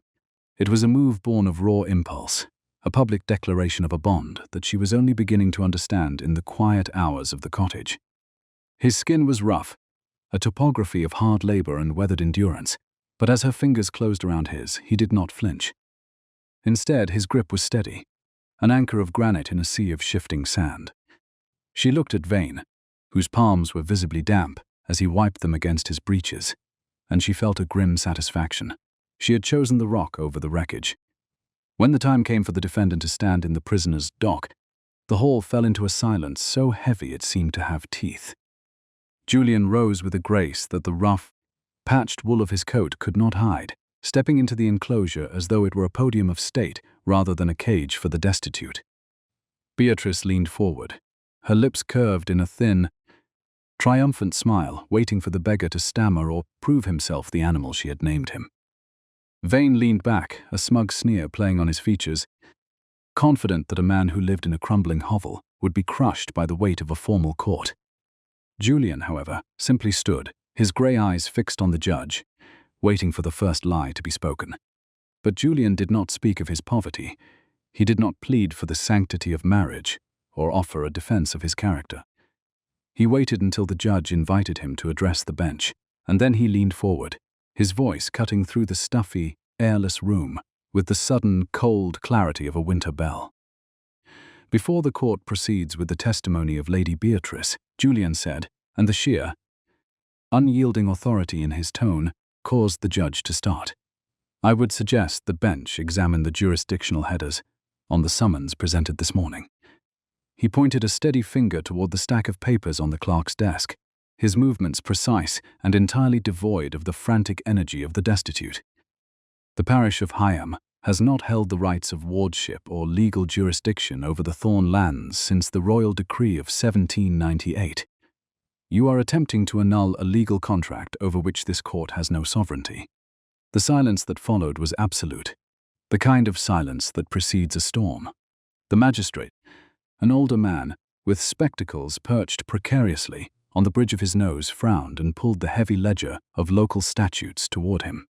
It was a move born of raw impulse, a public declaration of a bond that she was only beginning to understand in the quiet hours of the cottage. His skin was rough, a topography of hard labor and weathered endurance, but as her fingers closed around his, he did not flinch. Instead, his grip was steady, an anchor of granite in a sea of shifting sand. She looked at Vane, whose palms were visibly damp as he wiped them against his breeches, and she felt a grim satisfaction. She had chosen the rock over the wreckage. When the time came for the defendant to stand in the prisoner's dock, the hall fell into a silence so heavy it seemed to have teeth. Julian rose with a grace that the rough, patched wool of his coat could not hide, stepping into the enclosure as though it were a podium of state rather than a cage for the destitute. Beatrice leaned forward, her lips curved in a thin, triumphant smile, waiting for the beggar to stammer or prove himself the animal she had named him. Vane leaned back, a smug sneer playing on his features, confident that a man who lived in a crumbling hovel would be crushed by the weight of a formal court. Julian, however, simply stood, his grey eyes fixed on the judge, waiting for the first lie to be spoken. But Julian did not speak of his poverty. He did not plead for the sanctity of marriage or offer a defense of his character. He waited until the judge invited him to address the bench, and then he leaned forward, his voice cutting through the stuffy, airless room with the sudden, cold clarity of a winter bell. Before the court proceeds with the testimony of Lady Beatrice, Julian said, and the sheer, unyielding authority in his tone caused the judge to start. I would suggest the bench examine the jurisdictional headers on the summons presented this morning. He pointed a steady finger toward the stack of papers on the clerk's desk, his movements precise and entirely devoid of the frantic energy of the destitute. The parish of Higham has not held the rights of wardship or legal jurisdiction over the Thorne lands since the royal decree of 1798. You are attempting to annul a legal contract over which this court has no sovereignty. The silence that followed was absolute, the kind of silence that precedes a storm. The magistrate, an older man, with spectacles perched precariously on the bridge of his nose, frowned and pulled the heavy ledger of local statutes toward him.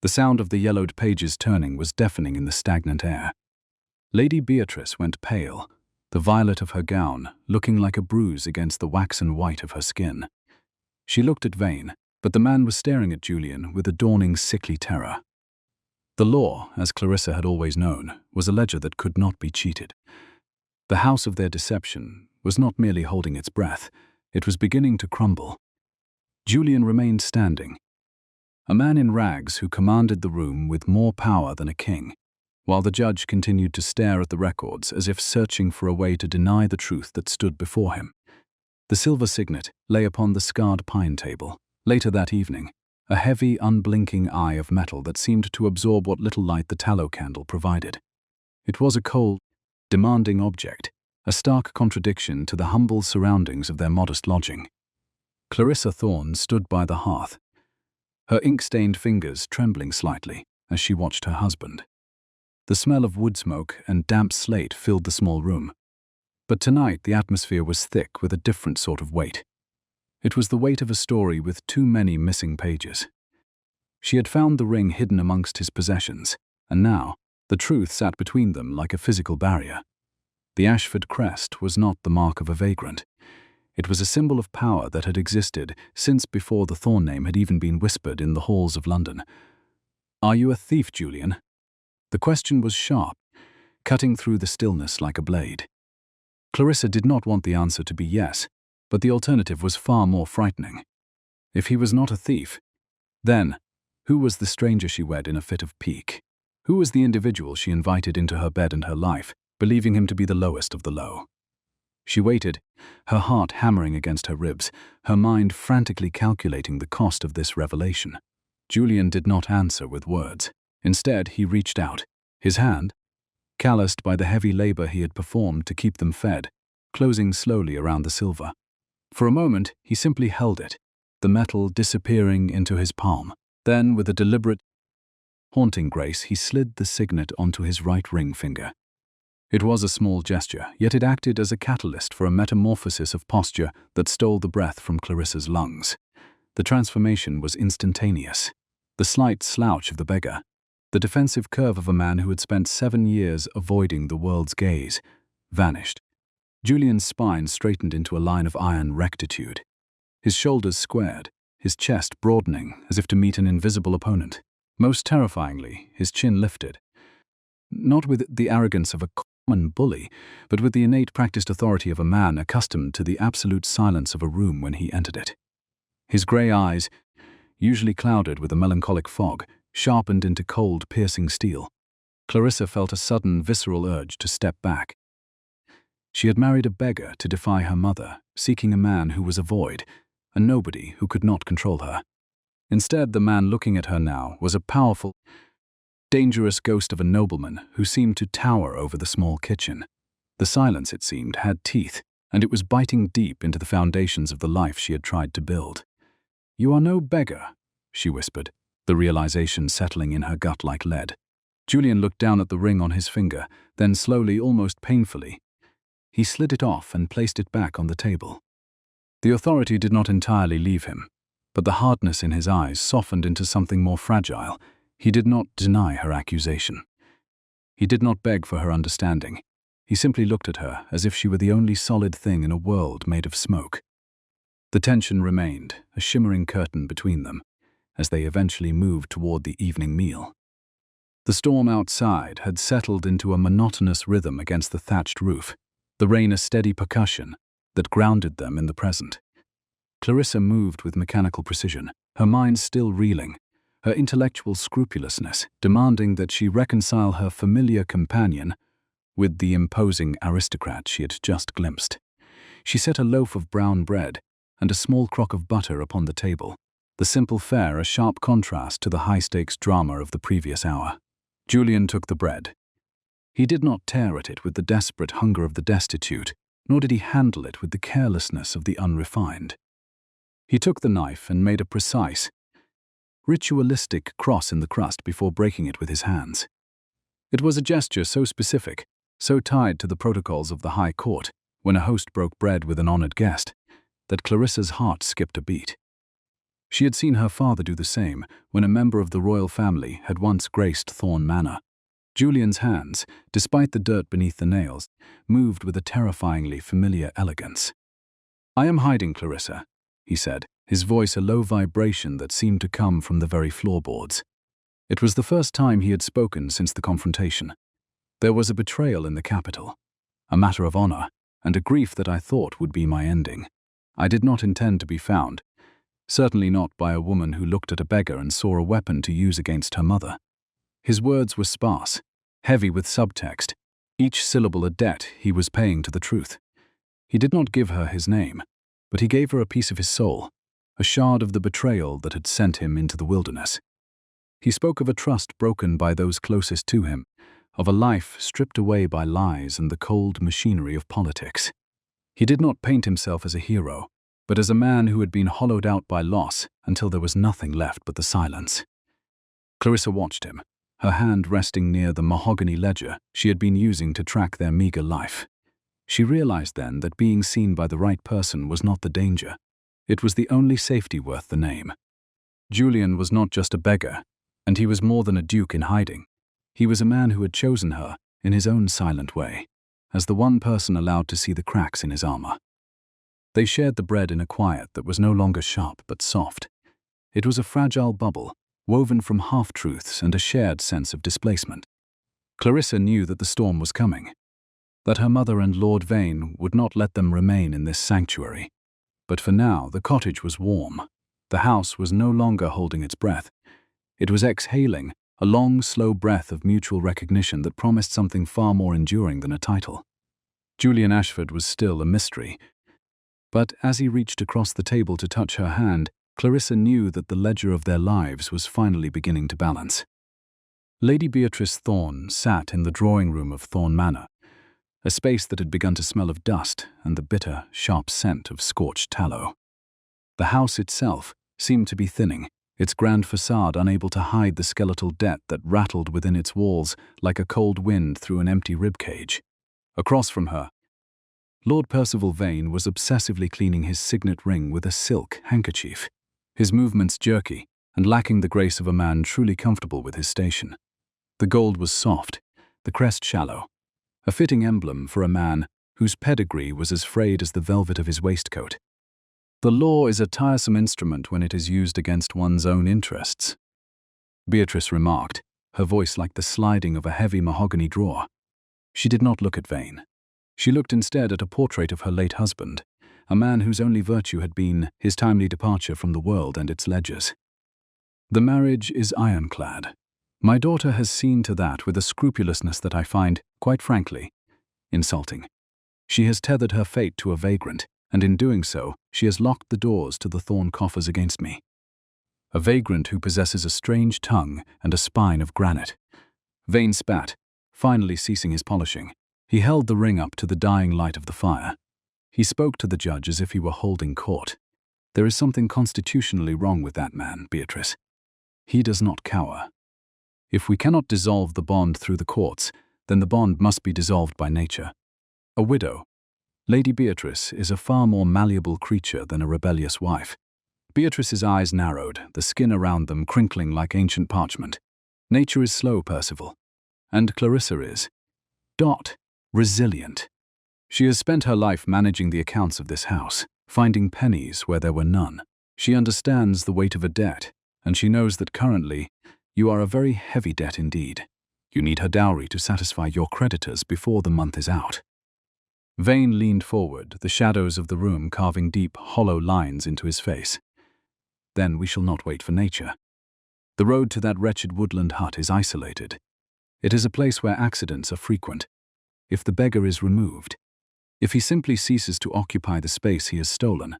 The sound of the yellowed pages turning was deafening in the stagnant air. Lady Beatrice went pale, the violet of her gown looking like a bruise against the waxen white of her skin. She looked at Vane, but the man was staring at Julian with a dawning sickly terror. The law, as Clarissa had always known, was a ledger that could not be cheated. The house of their deception was not merely holding its breath, it was beginning to crumble. Julian remained standing, a man in rags who commanded the room with more power than a king, while the judge continued to stare at the records as if searching for a way to deny the truth that stood before him. The silver signet lay upon the scarred pine table. Later that evening, a heavy, unblinking eye of metal that seemed to absorb what little light the tallow candle provided. It was a cold, demanding object, a stark contradiction to the humble surroundings of their modest lodging. Clarissa Thorne stood by the hearth, her ink-stained fingers trembling slightly as she watched her husband. The smell of wood smoke and damp slate filled the small room. But tonight the atmosphere was thick with a different sort of weight. It was the weight of a story with too many missing pages. She had found the ring hidden amongst his possessions, and now the truth sat between them like a physical barrier. The Ashford crest was not the mark of a vagrant. It was a symbol of power that had existed since before the Thorne name had even been whispered in the halls of London. "Are you a thief, Julian?" The question was sharp, cutting through the stillness like a blade. Clarissa did not want the answer to be yes, but the alternative was far more frightening. If he was not a thief, then who was the stranger she wed in a fit of pique? Who was the individual she invited into her bed and her life, believing him to be the lowest of the low? She waited, her heart hammering against her ribs, her mind frantically calculating the cost of this revelation. Julian did not answer with words. Instead, he reached out. His hand, calloused by the heavy labor he had performed to keep them fed, closing slowly around the silver. For a moment, he simply held it, the metal disappearing into his palm. Then, with a deliberate, haunting grace, he slid the signet onto his right ring finger. It was a small gesture, yet it acted as a catalyst for a metamorphosis of posture that stole the breath from Clarissa's lungs. The transformation was instantaneous. The slight slouch of the beggar, the defensive curve of a man who had spent 7 years avoiding the world's gaze, vanished. Julian's spine straightened into a line of iron rectitude. His shoulders squared, his chest broadening as if to meet an invisible opponent. Most terrifyingly, his chin lifted. Not with the arrogance of a common bully, but with the innate practiced authority of a man accustomed to the absolute silence of a room when he entered it. His grey eyes, usually clouded with a melancholic fog, sharpened into cold, piercing steel. Clarissa felt a sudden, visceral urge to step back. She had married a beggar to defy her mother, seeking a man who was a void, a nobody who could not control her. Instead, the man looking at her now was a powerful, dangerous ghost of a nobleman who seemed to tower over the small kitchen. The silence, it seemed, had teeth, and it was biting deep into the foundations of the life she had tried to build. "You are no beggar," she whispered, the realization settling in her gut like lead. Julian looked down at the ring on his finger, then slowly, almost painfully, he slid it off and placed it back on the table. The authority did not entirely leave him, but the hardness in his eyes softened into something more fragile. He did not deny her accusation. He did not beg for her understanding. He simply looked at her as if she were the only solid thing in a world made of smoke. The tension remained, a shimmering curtain between them, as they eventually moved toward the evening meal. The storm outside had settled into a monotonous rhythm against the thatched roof, the rain a steady percussion that grounded them in the present. Clarissa moved with mechanical precision, her mind still reeling, her intellectual scrupulousness demanding that she reconcile her familiar companion with the imposing aristocrat she had just glimpsed. She set a loaf of brown bread and a small crock of butter upon the table, the simple fare a sharp contrast to the high-stakes drama of the previous hour. Julian took the bread. He did not tear at it with the desperate hunger of the destitute, nor did he handle it with the carelessness of the unrefined. He took the knife and made a precise, ritualistic cross in the crust before breaking it with his hands. It was a gesture so specific, so tied to the protocols of the High Court, when a host broke bread with an honored guest, that Clarissa's heart skipped a beat. She had seen her father do the same when a member of the royal family had once graced Thorne Manor. Julian's hands, despite the dirt beneath the nails, moved with a terrifyingly familiar elegance. "I am hiding, Clarissa," he said, his voice a low vibration that seemed to come from the very floorboards. It was the first time he had spoken since the confrontation. There was a betrayal in the capital, a matter of honor, and a grief that I thought would be my ending. I did not intend to be found, certainly not by a woman who looked at a beggar and saw a weapon to use against her mother. His words were sparse, heavy with subtext, each syllable a debt he was paying to the truth. He did not give her his name, but he gave her a piece of his soul, a shard of the betrayal that had sent him into the wilderness. He spoke of a trust broken by those closest to him, of a life stripped away by lies and the cold machinery of politics. He did not paint himself as a hero, but as a man who had been hollowed out by loss until there was nothing left but the silence. Clarissa watched him, her hand resting near the mahogany ledger she had been using to track their meager life. She realized then that being seen by the right person was not the danger. It was the only safety worth the name. Julian was not just a beggar, and he was more than a duke in hiding. He was a man who had chosen her, in his own silent way, as the one person allowed to see the cracks in his armor. They shared the bread in a quiet that was no longer sharp but soft. It was a fragile bubble, woven from half-truths and a shared sense of displacement. Clarissa knew that the storm was coming, that her mother and Lord Vane would not let them remain in this sanctuary. But for now, the cottage was warm. The house was no longer holding its breath. It was exhaling, a long, slow breath of mutual recognition that promised something far more enduring than a title. Julian Ashford was still a mystery, but as he reached across the table to touch her hand, Clarissa knew that the ledger of their lives was finally beginning to balance. Lady Beatrice Thorne sat in the drawing-room of Thorne Manor, a space that had begun to smell of dust and the bitter, sharp scent of scorched tallow. The house itself seemed to be thinning, its grand facade unable to hide the skeletal debt that rattled within its walls like a cold wind through an empty ribcage. Across from her, Lord Percival Vane was obsessively cleaning his signet ring with a silk handkerchief, his movements jerky and lacking the grace of a man truly comfortable with his station. The gold was soft, the crest shallow, a fitting emblem for a man whose pedigree was as frayed as the velvet of his waistcoat. The law is a tiresome instrument when it is used against one's own interests, Beatrice remarked, her voice like the sliding of a heavy mahogany drawer. She did not look at Vane. She looked instead at a portrait of her late husband, a man whose only virtue had been his timely departure from the world and its ledgers. The marriage is ironclad. My daughter has seen to that with a scrupulousness that I find, quite frankly, insulting. She has tethered her fate to a vagrant, and in doing so, she has locked the doors to the Thorne coffers against me. A vagrant who possesses a strange tongue and a spine of granite. Vane spat, finally ceasing his polishing. He held the ring up to the dying light of the fire. He spoke to the judge as if he were holding court. There is something constitutionally wrong with that man, Beatrice. He does not cower. If we cannot dissolve the bond through the courts, then the bond must be dissolved by nature. A widow, Lady Beatrice is a far more malleable creature than a rebellious wife. Beatrice's eyes narrowed, the skin around them crinkling like ancient parchment. Nature is slow, Percival. And Clarissa is resilient. She has spent her life managing the accounts of this house, finding pennies where there were none. She understands the weight of a debt, and she knows that currently you are a very heavy debt indeed. You need her dowry to satisfy your creditors before the month is out. Vane leaned forward, the shadows of the room carving deep, hollow lines into his face. Then we shall not wait for nature. The road to that wretched woodland hut is isolated. It is a place where accidents are frequent. If the beggar is removed, if he simply ceases to occupy the space he has stolen,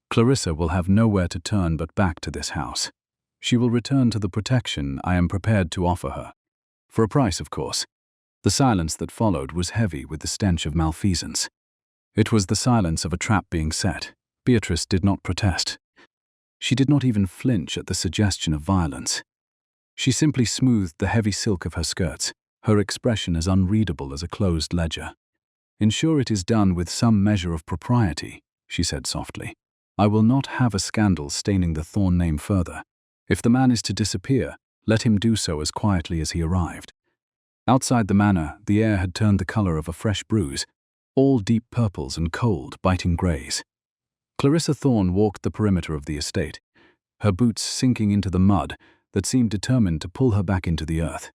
Clarissa will have nowhere to turn but back to this house. She will return to the protection I am prepared to offer her. For a price, of course. The silence that followed was heavy with the stench of malfeasance. It was the silence of a trap being set. Beatrice did not protest. She did not even flinch at the suggestion of violence. She simply smoothed the heavy silk of her skirts, her expression as unreadable as a closed ledger. "Ensure it is done with some measure of propriety," she said softly. "I will not have a scandal staining the Thorne name further. If the man is to disappear, let him do so as quietly as he arrived." Outside the manor, the air had turned the color of a fresh bruise, all deep purples and cold, biting grays. Clarissa Thorne walked the perimeter of the estate, her boots sinking into the mud that seemed determined to pull her back into the earth.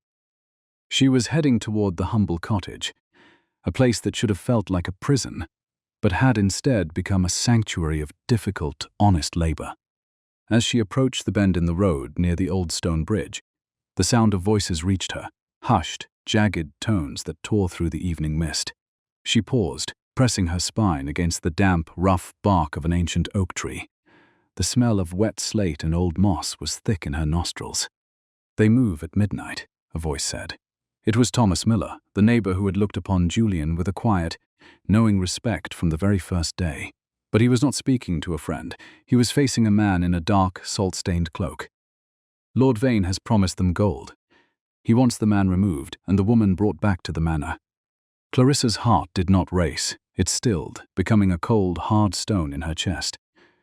She was heading toward the humble cottage, a place that should have felt like a prison, but had instead become a sanctuary of difficult, honest labor. As she approached the bend in the road near the old stone bridge, the sound of voices reached her, hushed, jagged tones that tore through the evening mist. She paused, pressing her spine against the damp, rough bark of an ancient oak tree. The smell of wet slate and old moss was thick in her nostrils. "They move at midnight," a voice said. It was Thomas Miller, the neighbor who had looked upon Julian with a quiet, knowing respect from the very first day. But he was not speaking to a friend. He was facing a man in a dark, salt-stained cloak. "Lord Vane has promised them gold. He wants the man removed and the woman brought back to the manor." Clarissa's heart did not race. It stilled, becoming a cold, hard stone in her chest.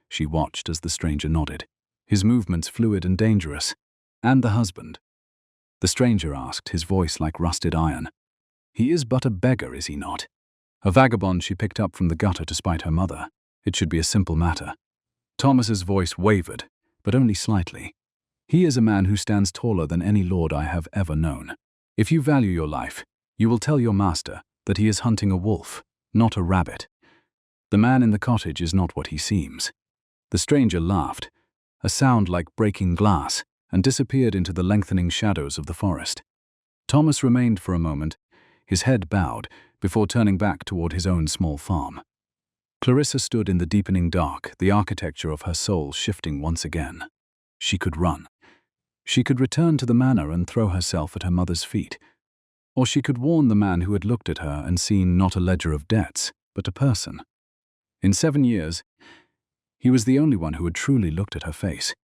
She watched as the stranger nodded, his movements fluid and dangerous. "And the husband?" The stranger asked, his voice like rusted iron. "He is but a beggar, is he not? A vagabond she picked up from the gutter to spite her mother. It should be a simple matter." Thomas's voice wavered, but only slightly. "He is a man who stands taller than any lord I have ever known. If you value your life, you will tell your master that he is hunting a wolf, not a rabbit. The man in the cottage is not what he seems." The stranger laughed, a sound like breaking glass, and disappeared into the lengthening shadows of the forest. Thomas remained for a moment, his head bowed, before turning back toward his own small farm. Clarissa stood in the deepening dark, the architecture of her soul shifting once again. She could run. She could return to the manor and throw herself at her mother's feet. Or she could warn the man who had looked at her and seen not a ledger of debts, but a person. In 7 years, he was the only one who had truly looked at her face.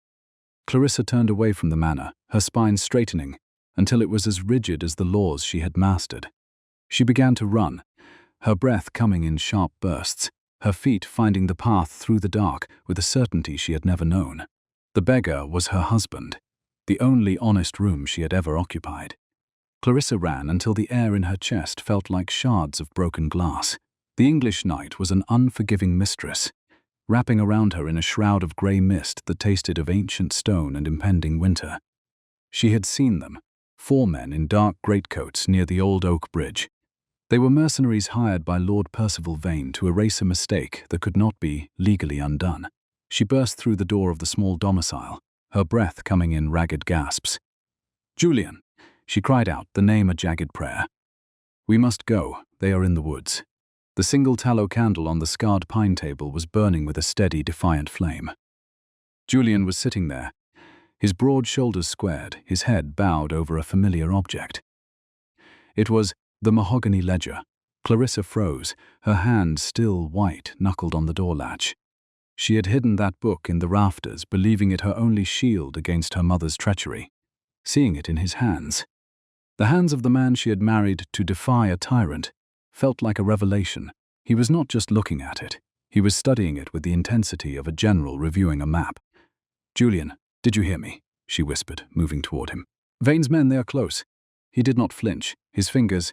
Clarissa turned away from the manor, her spine straightening, until it was as rigid as the laws she had mastered. She began to run, her breath coming in sharp bursts, her feet finding the path through the dark with a certainty she had never known. The beggar was her husband, the only honest room she had ever occupied. Clarissa ran until the air in her chest felt like shards of broken glass. The English night was an unforgiving mistress, wrapping around her in a shroud of grey mist that tasted of ancient stone and impending winter. She had seen them, 4 men in dark greatcoats near the old oak bridge. They were mercenaries hired by Lord Percival Vane to erase a mistake that could not be legally undone. She burst through the door of the small domicile, her breath coming in ragged gasps. "Julian!" she cried out, the name a jagged prayer. "We must go, they are in the woods." The single tallow candle on the scarred pine table was burning with a steady, defiant flame. Julian was sitting there, his broad shoulders squared, his head bowed over a familiar object. It was the mahogany ledger. Clarissa froze, her hand still white, knuckled on the door latch. She had hidden that book in the rafters, believing it her only shield against her mother's treachery. Seeing it in his hands, the hands of the man she had married to defy a tyrant, felt like a revelation. He was not just looking at it, he was studying it with the intensity of a general reviewing a map. "Julian, did you hear me?" she whispered, moving toward him. "Vane's men, they are close." He did not flinch, his fingers,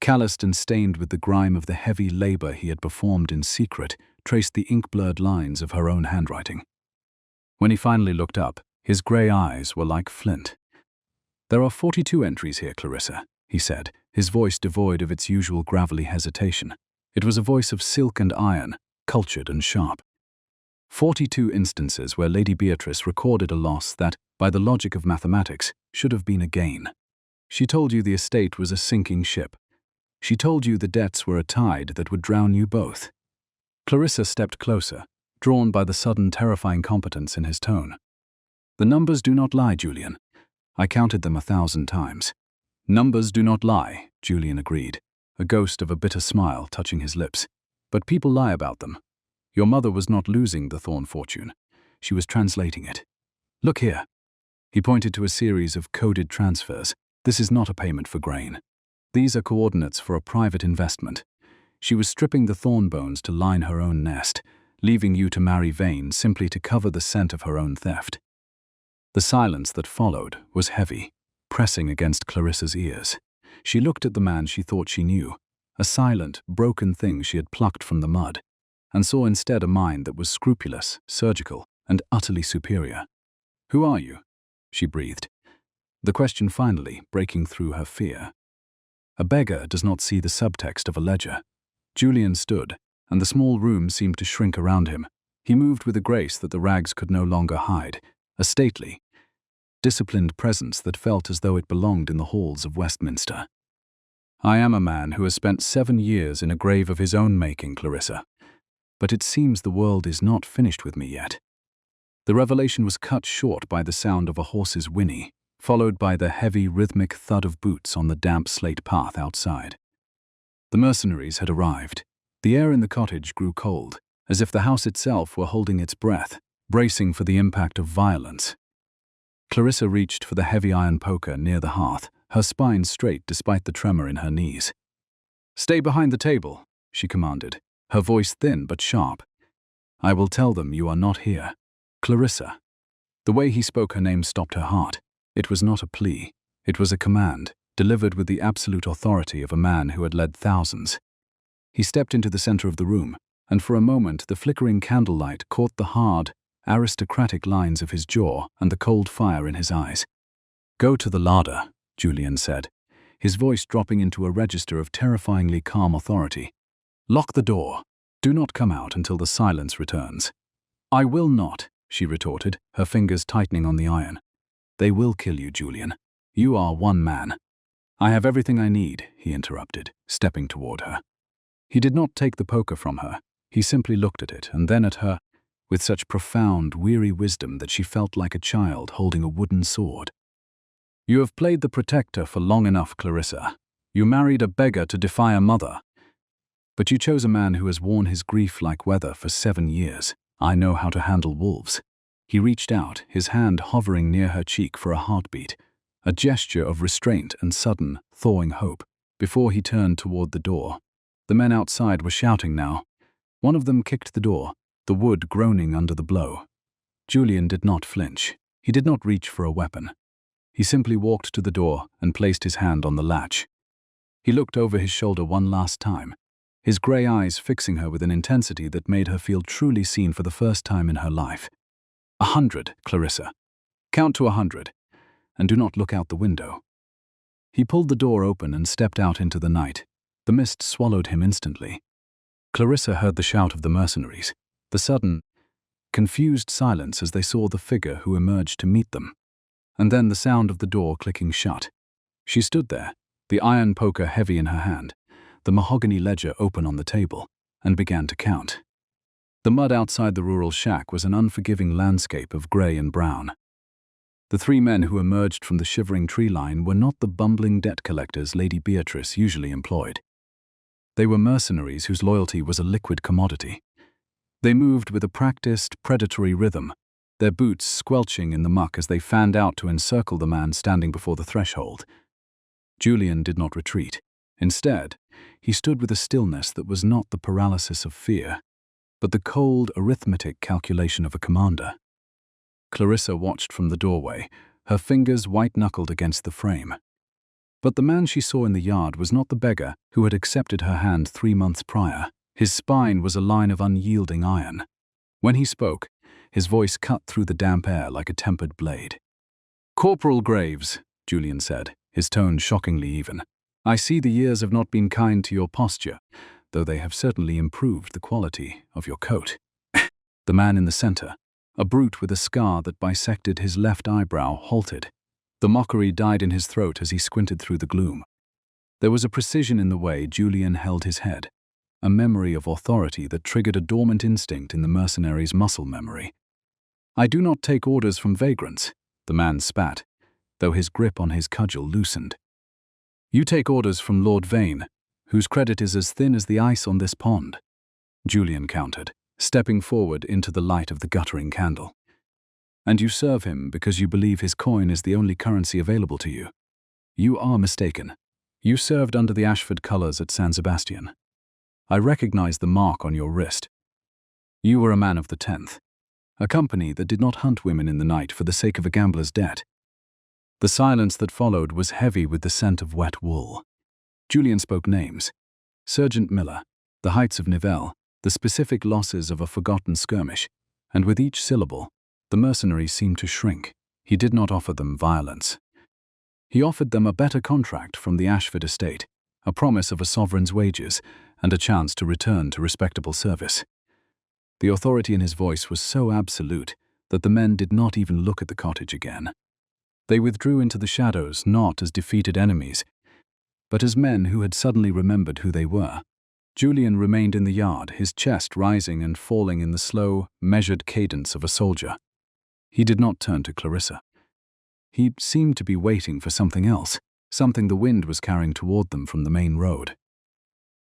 calloused and stained with the grime of the heavy labor he had performed in secret, traced the ink-blurred lines of her own handwriting. When he finally looked up, his grey eyes were like flint. "There are 42 entries here, Clarissa," he said, his voice devoid of its usual gravelly hesitation. It was a voice of silk and iron, cultured and sharp. 42 instances where Lady Beatrice recorded a loss that, by the logic of mathematics, should have been a gain. She told you the estate was a sinking ship. She told you the debts were a tide that would drown you both. Clarissa stepped closer, drawn by the sudden terrifying competence in his tone. "The numbers do not lie, Julian. I counted them 1,000 times. "Numbers do not lie," Julian agreed, a ghost of a bitter smile touching his lips. "But people lie about them. Your mother was not losing the Thorne fortune. She was translating it. Look here." He pointed to a series of coded transfers. "This is not a payment for grain. These are coordinates for a private investment. She was stripping the Thorne bones to line her own nest, leaving you to marry Vane simply to cover the scent of her own theft." The silence that followed was heavy, pressing against Clarissa's ears. She looked at the man she thought she knew, a silent, broken thing she had plucked from the mud, and saw instead a mind that was scrupulous, surgical, and utterly superior. "Who are you?" she breathed, the question finally breaking through her fear. A beggar does not see the subtext of a ledger. Julian stood, and the small room seemed to shrink around him. He moved with a grace that the rags could no longer hide, a stately, disciplined presence that felt as though it belonged in the halls of Westminster. "I am a man who has spent 7 years in a grave of his own making, Clarissa. But it seems the world is not finished with me yet." The revelation was cut short by the sound of a horse's whinny, followed by the heavy, rhythmic thud of boots on the damp slate path outside. The mercenaries had arrived. The air in the cottage grew cold, as if the house itself were holding its breath, bracing for the impact of violence. Clarissa reached for the heavy iron poker near the hearth, her spine straight despite the tremor in her knees. "Stay behind the table," she commanded, her voice thin but sharp. "I will tell them you are not here. Clarissa." The way he spoke her name stopped her heart. It was not a plea. It was a command, delivered with the absolute authority of a man who had led thousands. He stepped into the center of the room, and for a moment the flickering candlelight caught the hard, aristocratic lines of his jaw and the cold fire in his eyes. "Go to the larder," Julian said, his voice dropping into a register of terrifyingly calm authority. "Lock the door. Do not come out until the silence returns." "I will not," she retorted, her fingers tightening on the iron. "They will kill you, Julian. You are one man." "I have everything I need," he interrupted, stepping toward her. He did not take the poker from her. He simply looked at it and then at her with such profound, weary wisdom that she felt like a child holding a wooden sword. "You have played the protector for long enough, Clarissa. You married a beggar to defy a mother. But you chose a man who has worn his grief like weather for 7 years. I know how to handle wolves." He reached out, his hand hovering near her cheek for a heartbeat, a gesture of restraint and sudden, thawing hope, before he turned toward the door. The men outside were shouting now. One of them kicked the door, the wood groaning under the blow. Julian did not flinch. He did not reach for a weapon. He simply walked to the door and placed his hand on the latch. He looked over his shoulder one last time, his grey eyes fixing her with an intensity that made her feel truly seen for the first time in her life. 100, Clarissa. Count to 100, and do not look out the window." He pulled the door open and stepped out into the night. The mist swallowed him instantly. Clarissa heard the shout of the mercenaries, the sudden, confused silence as they saw the figure who emerged to meet them, and then the sound of the door clicking shut. She stood there, the iron poker heavy in her hand, the mahogany ledger open on the table, and began to count. The mud outside the rural shack was an unforgiving landscape of grey and brown. The 3 men who emerged from the shivering tree line were not the bumbling debt collectors Lady Beatrice usually employed. They were mercenaries whose loyalty was a liquid commodity. They moved with a practiced, predatory rhythm, their boots squelching in the muck as they fanned out to encircle the man standing before the threshold. Julian did not retreat. Instead, he stood with a stillness that was not the paralysis of fear, but the cold, arithmetic calculation of a commander. Clarissa watched from the doorway, her fingers white-knuckled against the frame. But the man she saw in the yard was not the beggar who had accepted her hand 3 months prior. His spine was a line of unyielding iron. When he spoke, his voice cut through the damp air like a tempered blade. "Corporal Graves," Julian said, his tone shockingly even, "I see the years have not been kind to your posture, though they have certainly improved the quality of your coat." The man in the center, a brute with a scar that bisected his left eyebrow, halted. The mockery died in his throat as he squinted through the gloom. There was a precision in the way Julian held his head, a memory of authority that triggered a dormant instinct in the mercenary's muscle memory. "I do not take orders from vagrants," the man spat, though his grip on his cudgel loosened. "You take orders from Lord Vane, whose credit is as thin as the ice on this pond," Julian countered, stepping forward into the light of the guttering candle. "And you serve him because you believe his coin is the only currency available to you. You are mistaken. You served under the Ashford colours at San Sebastian. I recognize the mark on your wrist. You were a man of the 10th, a company that did not hunt women in the night for the sake of a gambler's debt." The silence that followed was heavy with the scent of wet wool. Julian spoke names: Sergeant Miller, the heights of Nivelle, the specific losses of a forgotten skirmish, and with each syllable, the mercenaries seemed to shrink. He did not offer them violence. He offered them a better contract from the Ashford estate, a promise of a sovereign's wages, and a chance to return to respectable service. The authority in his voice was so absolute that the men did not even look at the cottage again. They withdrew into the shadows not as defeated enemies, but as men who had suddenly remembered who they were. Julian remained in the yard, his chest rising and falling in the slow, measured cadence of a soldier. He did not turn to Clarissa. He seemed to be waiting for something else, something the wind was carrying toward them from the main road.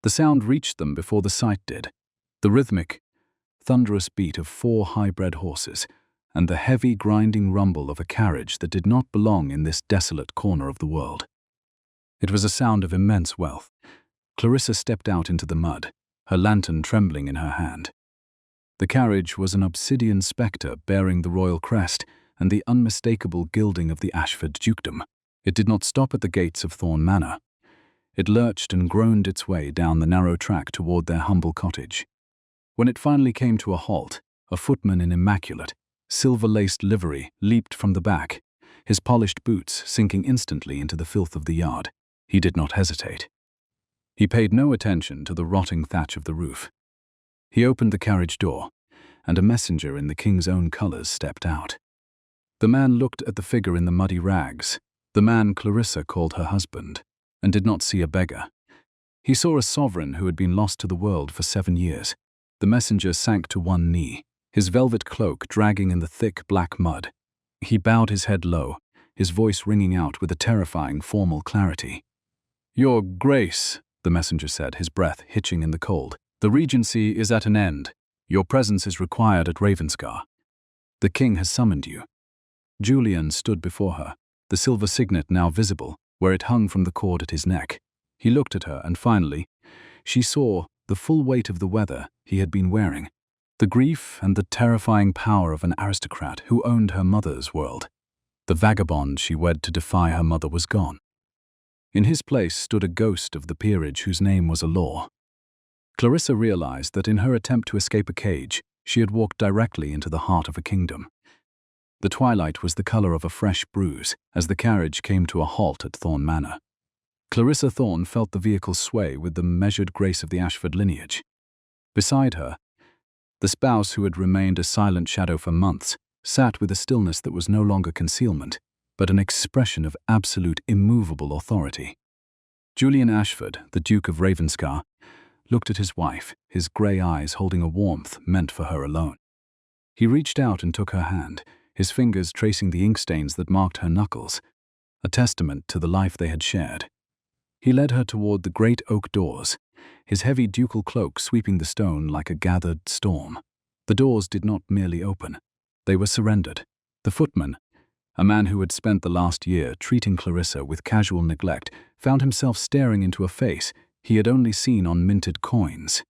The sound reached them before the sight did, the rhythmic, thunderous beat of 4 high-bred horses, and the heavy, grinding rumble of a carriage that did not belong in this desolate corner of the world. It was a sound of immense wealth. Clarissa stepped out into the mud, her lantern trembling in her hand. The carriage was an obsidian spectre bearing the royal crest and the unmistakable gilding of the Ashford dukedom. It did not stop at the gates of Thorne Manor. It lurched and groaned its way down the narrow track toward their humble cottage. When it finally came to a halt, a footman in immaculate, silver-laced livery leaped from the back, his polished boots sinking instantly into the filth of the yard. He did not hesitate. He paid no attention to the rotting thatch of the roof. He opened the carriage door, and a messenger in the king's own colours stepped out. The man looked at the figure in the muddy rags, the man Clarissa called her husband. and did not see a beggar. He saw a sovereign who had been lost to the world for 7 years. The messenger sank to one knee, his velvet cloak dragging in the thick black mud. He bowed his head low, his voice ringing out with a terrifying formal clarity. "Your Grace," the messenger said, his breath hitching in the cold, "the regency is at an end. Your presence is required at Ravenscar. The king has summoned you." Julian stood before her, the silver signet now visible, where it hung from the cord at his neck. He looked at her, and finally, she saw the full weight of the weather he had been wearing, the grief and the terrifying power of an aristocrat who owned her mother's world. The vagabond she wed to defy her mother was gone. In his place stood a ghost of the peerage whose name was a law. Clarissa realized that in her attempt to escape a cage, she had walked directly into the heart of a kingdom. The twilight was the color of a fresh bruise as the carriage came to a halt at Thorne Manor. Clarissa Thorne felt the vehicle sway with the measured grace of the Ashford lineage. Beside her, the spouse who had remained a silent shadow for months sat with a stillness that was no longer concealment, but an expression of absolute immovable authority. Julian Ashford, the Duke of Ravenscar, looked at his wife, his grey eyes holding a warmth meant for her alone. He reached out and took her hand, his fingers tracing the inkstains that marked her knuckles, a testament to the life they had shared. He led her toward the great oak doors, his heavy ducal cloak sweeping the stone like a gathered storm. The doors did not merely open. They were surrendered. The footman, a man who had spent the last year treating Clarissa with casual neglect, found himself staring into a face he had only seen on minted coins.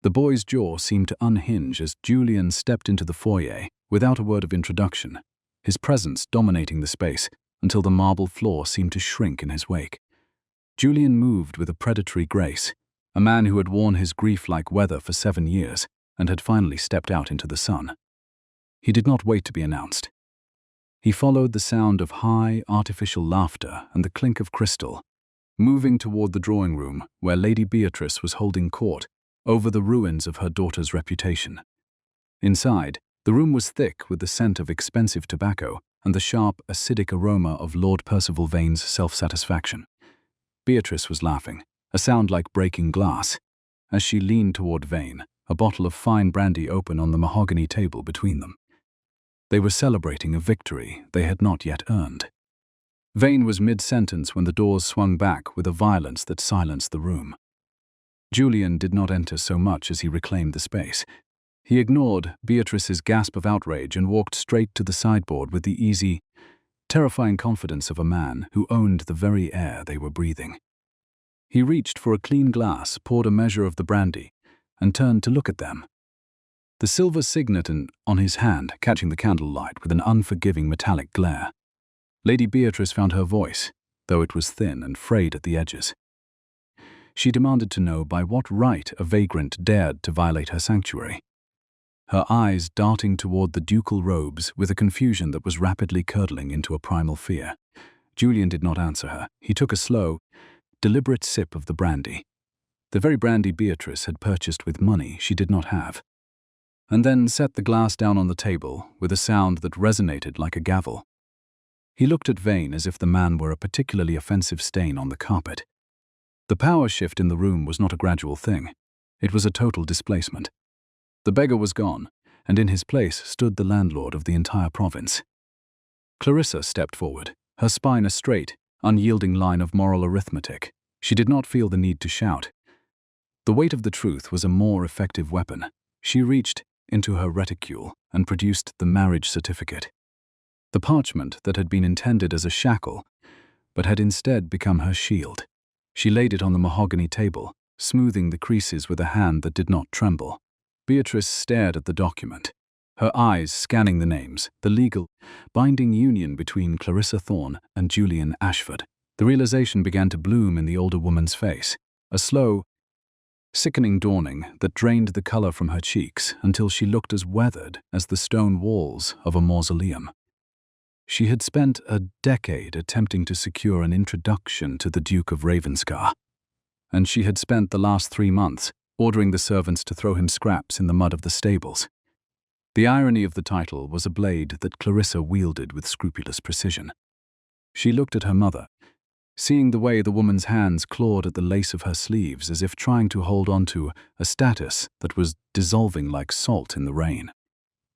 The boy's jaw seemed to unhinge as Julian stepped into the foyer without a word of introduction, his presence dominating the space until the marble floor seemed to shrink in his wake. Julian moved with a predatory grace, a man who had worn his grief like weather for 7 years and had finally stepped out into the sun. He did not wait to be announced. He followed the sound of high, artificial laughter and the clink of crystal, moving toward the drawing room where Lady Beatrice was holding court over the ruins of her daughter's reputation. Inside, the room was thick with the scent of expensive tobacco and the sharp, acidic aroma of Lord Percival Vane's self-satisfaction. Beatrice was laughing, a sound like breaking glass, as she leaned toward Vane, a bottle of fine brandy open on the mahogany table between them. They were celebrating a victory they had not yet earned. Vane was mid-sentence when the doors swung back with a violence that silenced the room. Julian did not enter so much as he reclaimed the space. He ignored Beatrice's gasp of outrage and walked straight to the sideboard with the easy, terrifying confidence of a man who owned the very air they were breathing. He reached for a clean glass, poured a measure of the brandy, and turned to look at them. The silver signet on his hand catching the candlelight with an unforgiving metallic glare. Lady Beatrice found her voice, though it was thin and frayed at the edges. She demanded to know by what right a vagrant dared to violate her sanctuary. Her eyes darting toward the ducal robes with a confusion that was rapidly curdling into a primal fear. Julian did not answer her. He took a slow, deliberate sip of the brandy, the very brandy Beatrice had purchased with money she did not have, and then set the glass down on the table with a sound that resonated like a gavel. He looked at Vane as if the man were a particularly offensive stain on the carpet. The power shift in the room was not a gradual thing. It was a total displacement. The beggar was gone, and in his place stood the landlord of the entire province. Clarissa stepped forward, her spine a straight, unyielding line of moral arithmetic. She did not feel the need to shout. The weight of the truth was a more effective weapon. She reached into her reticule and produced the marriage certificate. The parchment that had been intended as a shackle, but had instead become her shield. She laid it on the mahogany table, smoothing the creases with a hand that did not tremble. Beatrice stared at the document, her eyes scanning the names, the legal, binding union between Clarissa Thorne and Julian Ashford. The realization began to bloom in the older woman's face, a slow, sickening dawning that drained the color from her cheeks until she looked as weathered as the stone walls of a mausoleum. She had spent a decade attempting to secure an introduction to the Duke of Ravenscar, and she had spent the last 3 months ordering the servants to throw him scraps in the mud of the stables. The irony of the title was a blade that Clarissa wielded with scrupulous precision. She looked at her mother, seeing the way the woman's hands clawed at the lace of her sleeves as if trying to hold on to a status that was dissolving like salt in the rain.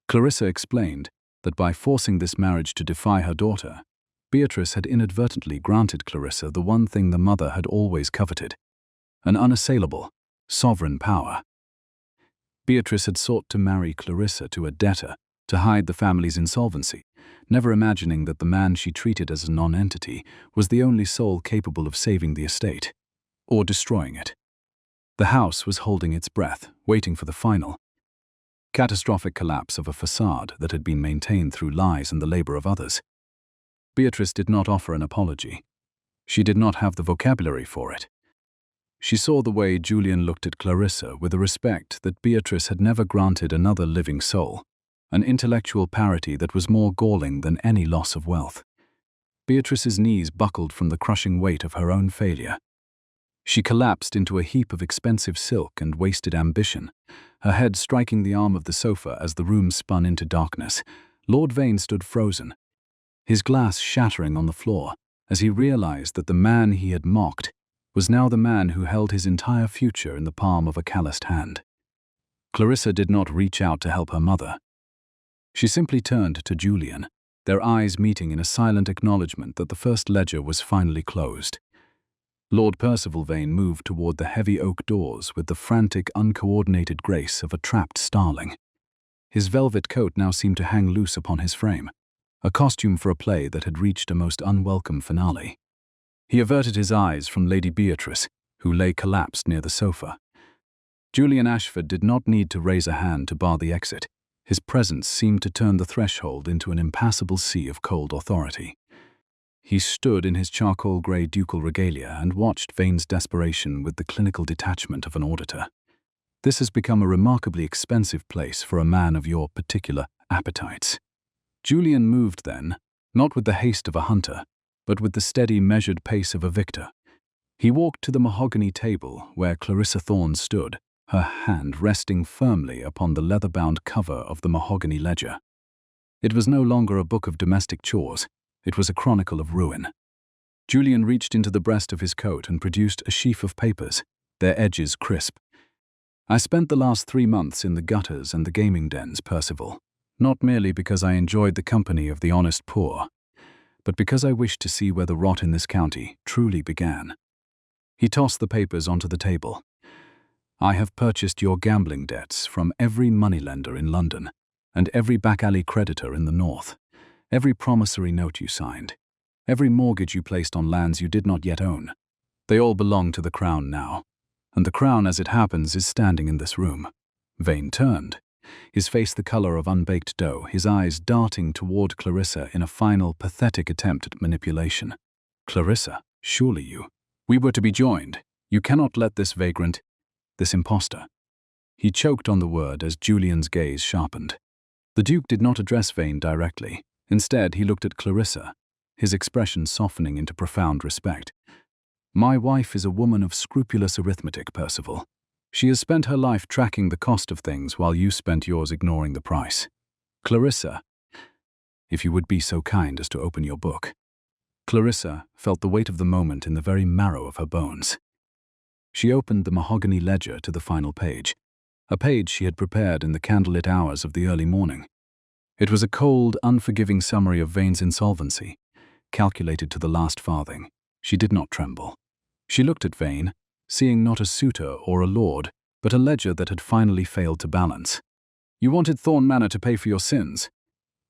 Clarissa explained that by forcing this marriage to defy her daughter, Beatrice had inadvertently granted Clarissa the one thing the mother had always coveted: an unassailable, sovereign power. Beatrice had sought to marry Clarissa to a debtor to hide the family's insolvency, never imagining that the man she treated as a non-entity was the only soul capable of saving the estate, or destroying it. The house was holding its breath, waiting for the final, catastrophic collapse of a facade that had been maintained through lies and the labor of others. Beatrice did not offer an apology. She did not have the vocabulary for it. She saw the way Julian looked at Clarissa with a respect that Beatrice had never granted another living soul, an intellectual parity that was more galling than any loss of wealth. Beatrice's knees buckled from the crushing weight of her own failure. She collapsed into a heap of expensive silk and wasted ambition, her head striking the arm of the sofa as the room spun into darkness. Lord Vane stood frozen, his glass shattering on the floor, as he realized that the man he had mocked was now the man who held his entire future in the palm of a calloused hand. Clarissa did not reach out to help her mother. She simply turned to Julian, their eyes meeting in a silent acknowledgement that the first ledger was finally closed. Lord Percival Vane moved toward the heavy oak doors with the frantic, uncoordinated grace of a trapped starling. His velvet coat now seemed to hang loose upon his frame, a costume for a play that had reached a most unwelcome finale. He averted his eyes from Lady Beatrice, who lay collapsed near the sofa. Julian Ashford did not need to raise a hand to bar the exit. His presence seemed to turn the threshold into an impassable sea of cold authority. He stood in his charcoal-grey ducal regalia and watched Vane's desperation with the clinical detachment of an auditor. This has become a remarkably expensive place for a man of your particular appetites. Julian moved then, not with the haste of a hunter, but with the steady, measured pace of a victor. He walked to the mahogany table where Clarissa Thorne stood, her hand resting firmly upon the leather-bound cover of the mahogany ledger. It was no longer a book of domestic chores. It was a chronicle of ruin. Julian reached into the breast of his coat and produced a sheaf of papers, their edges crisp. I spent the last 3 months in the gutters and the gaming dens, Percival, not merely because I enjoyed the company of the honest poor, but because I wished to see where the rot in this county truly began. He tossed the papers onto the table. I have purchased your gambling debts from every moneylender in London and every back-alley creditor in the north, every promissory note you signed, every mortgage you placed on lands you did not yet own. They all belong to the Crown now, and the Crown, as it happens, is standing in this room. Vane turned, his face the color of unbaked dough, his eyes darting toward Clarissa in a final, pathetic attempt at manipulation. Clarissa, surely you. We were to be joined. You cannot let this vagrant, this impostor. He choked on the word as Julian's gaze sharpened. The Duke did not address Vane directly. Instead, he looked at Clarissa, his expression softening into profound respect. My wife is a woman of scrupulous arithmetic, Percival. She has spent her life tracking the cost of things while you spent yours ignoring the price. Clarissa, if you would be so kind as to open your book. Clarissa felt the weight of the moment in the very marrow of her bones. She opened the mahogany ledger to the final page, a page she had prepared in the candlelit hours of the early morning. It was a cold, unforgiving summary of Vane's insolvency, calculated to the last farthing. She did not tremble. She looked at Vane, seeing not a suitor or a lord, but a ledger that had finally failed to balance. You wanted Thorne Manor to pay for your sins,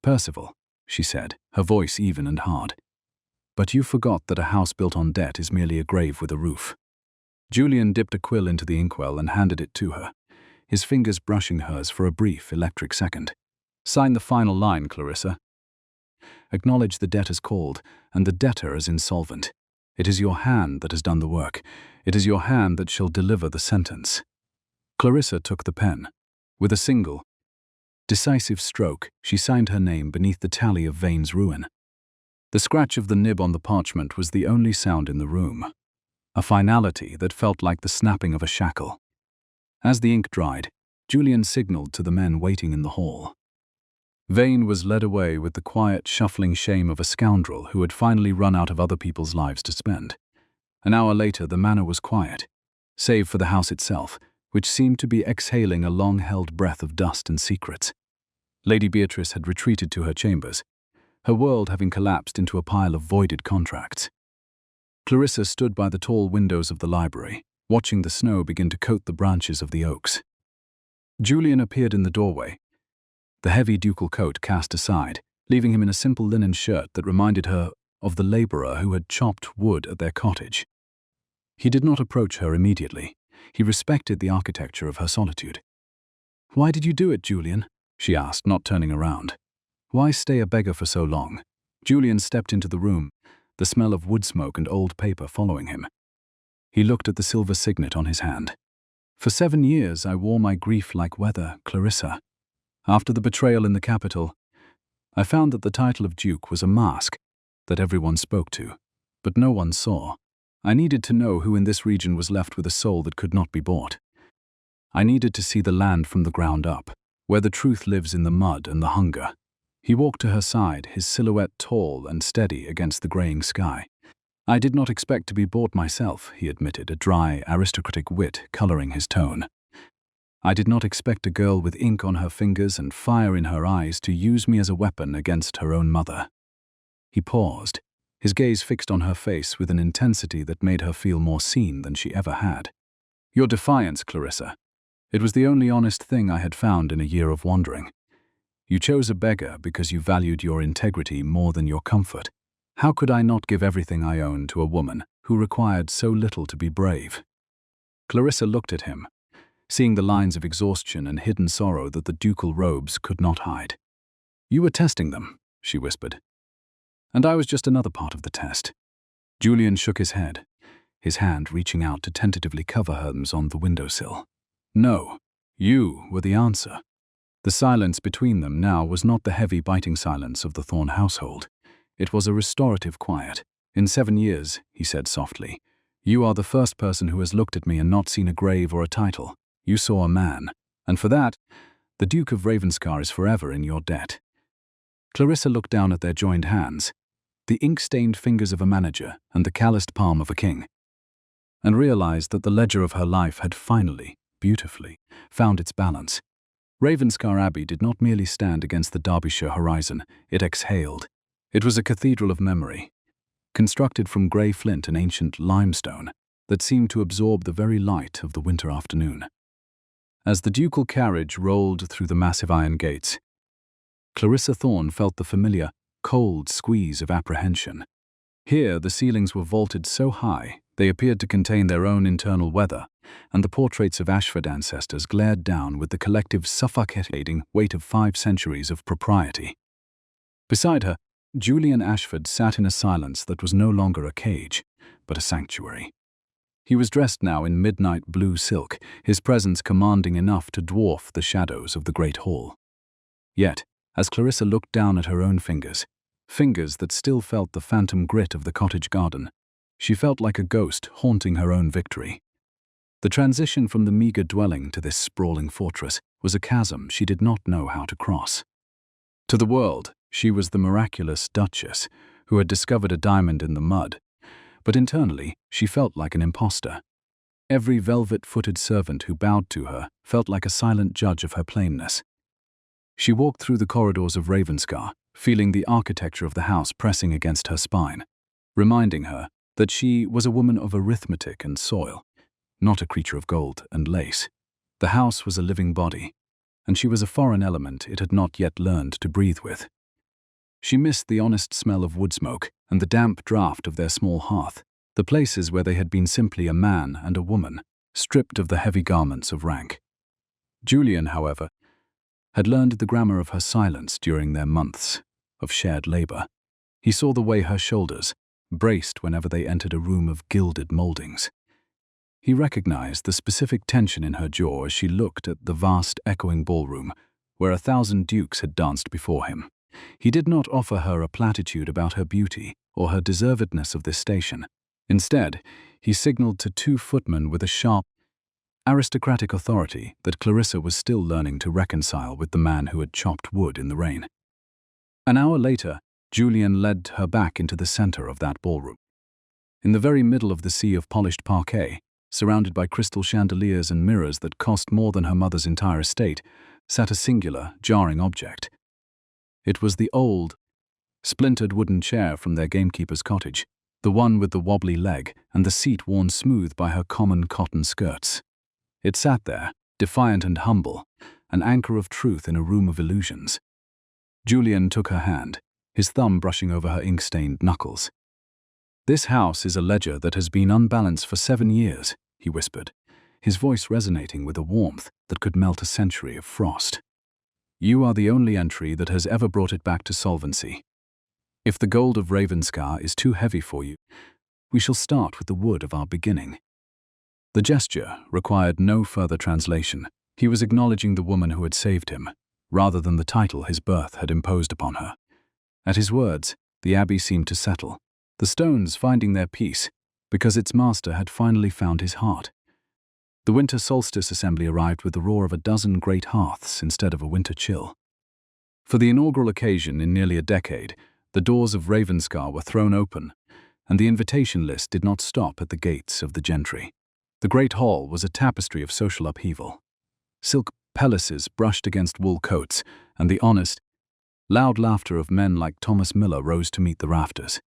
Percival, she said, her voice even and hard. But you forgot that a house built on debt is merely a grave with a roof. Julian dipped a quill into the inkwell and handed it to her, his fingers brushing hers for a brief, electric second. Sign the final line, Clarissa. Acknowledge the debt as called, and the debtor as insolvent. It is your hand that has done the work. It is your hand that shall deliver the sentence. Clarissa took the pen. With a single, decisive stroke, she signed her name beneath the tally of Vane's ruin. The scratch of the nib on the parchment was the only sound in the room, a finality that felt like the snapping of a shackle. As the ink dried, Julian signaled to the men waiting in the hall. Vane was led away with the quiet, shuffling shame of a scoundrel who had finally run out of other people's lives to spend. An hour later, the manor was quiet, save for the house itself, which seemed to be exhaling a long-held breath of dust and secrets. Lady Beatrice had retreated to her chambers, her world having collapsed into a pile of voided contracts. Clarissa stood by the tall windows of the library, watching the snow begin to coat the branches of the oaks. Julian appeared in the doorway, the heavy ducal coat cast aside, leaving him in a simple linen shirt that reminded her of the labourer who had chopped wood at their cottage. He did not approach her immediately. He respected the architecture of her solitude. "Why did you do it, Julian?" she asked, not turning around. "Why stay a beggar for so long?" Julian stepped into the room, the smell of wood smoke and old paper following him. He looked at the silver signet on his hand. "For 7 years I wore my grief like weather, Clarissa. After the betrayal in the capital, I found that the title of Duke was a mask that everyone spoke to, but no one saw. I needed to know who in this region was left with a soul that could not be bought. I needed to see the land from the ground up, where the truth lives in the mud and the hunger." He walked to her side, his silhouette tall and steady against the greying sky. "I did not expect to be bought myself," he admitted, a dry, aristocratic wit colouring his tone. "I did not expect a girl with ink on her fingers and fire in her eyes to use me as a weapon against her own mother." He paused, his gaze fixed on her face with an intensity that made her feel more seen than she ever had. "Your defiance, Clarissa. It was the only honest thing I had found in a year of wandering. You chose a beggar because you valued your integrity more than your comfort. How could I not give everything I own to a woman who required so little to be brave?" Clarissa looked at him, seeing the lines of exhaustion and hidden sorrow that the ducal robes could not hide. "You were testing them," she whispered. "And I was just another part of the test." Julian shook his head, his hand reaching out to tentatively cover hers on the windowsill. "No, you were the answer." The silence between them now was not the heavy, biting silence of the Thorne household. It was a restorative quiet. "In 7 years," he said softly, "you are the first person who has looked at me and not seen a grave or a title. You saw a man, and for that, the Duke of Ravenscar is forever in your debt." Clarissa looked down at their joined hands, the ink-stained fingers of a manager and the calloused palm of a king, and realized that the ledger of her life had finally, beautifully, found its balance. Ravenscar Abbey did not merely stand against the Derbyshire horizon, it exhaled. It was a cathedral of memory, constructed from grey flint and ancient limestone, that seemed to absorb the very light of the winter afternoon. As the ducal carriage rolled through the massive iron gates, Clarissa Thorne felt the familiar, cold squeeze of apprehension. Here the ceilings were vaulted so high they appeared to contain their own internal weather, and the portraits of Ashford ancestors glared down with the collective suffocating weight of 5 centuries of propriety. Beside her, Julian Ashford sat in a silence that was no longer a cage, but a sanctuary. He was dressed now in midnight blue silk, his presence commanding enough to dwarf the shadows of the great hall. Yet, as Clarissa looked down at her own fingers that still felt the phantom grit of the cottage garden, she felt like a ghost haunting her own victory. The transition from the meagre dwelling to this sprawling fortress was a chasm she did not know how to cross. To the world, she was the miraculous duchess who had discovered a diamond in the mud, but internally she felt like an imposter. Every velvet-footed servant who bowed to her felt like a silent judge of her plainness. She walked through the corridors of Ravenscar, feeling the architecture of the house pressing against her spine, reminding her that she was a woman of arithmetic and soil, not a creature of gold and lace. The house was a living body, and she was a foreign element it had not yet learned to breathe with. She missed the honest smell of wood smoke and the damp draught of their small hearth, the places where they had been simply a man and a woman, stripped of the heavy garments of rank. Julian, however, had learned the grammar of her silence during their months of shared labor. He saw the way her shoulders braced whenever they entered a room of gilded moldings. He recognized the specific tension in her jaw as she looked at the vast, echoing ballroom where 1,000 dukes had danced before him. He did not offer her a platitude about her beauty or her deservedness of this station. Instead, he signaled to 2 footmen with a sharp, aristocratic authority that Clarissa was still learning to reconcile with the man who had chopped wood in the rain. An hour later, Julian led her back into the center of that ballroom. In the very middle of the sea of polished parquet, surrounded by crystal chandeliers and mirrors that cost more than her mother's entire estate, sat a singular, jarring object. It was the old, splintered wooden chair from their gamekeeper's cottage, the one with the wobbly leg and the seat worn smooth by her common cotton skirts. It sat there, defiant and humble, an anchor of truth in a room of illusions. Julian took her hand, his thumb brushing over her ink-stained knuckles. "This house is a ledger that has been unbalanced for 7 years," he whispered, his voice resonating with a warmth that could melt a century of frost. "You are the only entry that has ever brought it back to solvency. If the gold of Ravenscar is too heavy for you, we shall start with the wood of our beginning." The gesture required no further translation. He was acknowledging the woman who had saved him, rather than the title his birth had imposed upon her. At his words, the abbey seemed to settle, the stones finding their peace, because its master had finally found his heart. The winter solstice assembly arrived with the roar of a dozen great hearths instead of a winter chill. For the inaugural occasion in nearly a decade, the doors of Ravenscar were thrown open, and the invitation list did not stop at the gates of the gentry. The great hall was a tapestry of social upheaval. Silk pelisses brushed against wool coats, and the honest, loud laughter of men like Thomas Miller rose to meet the rafters.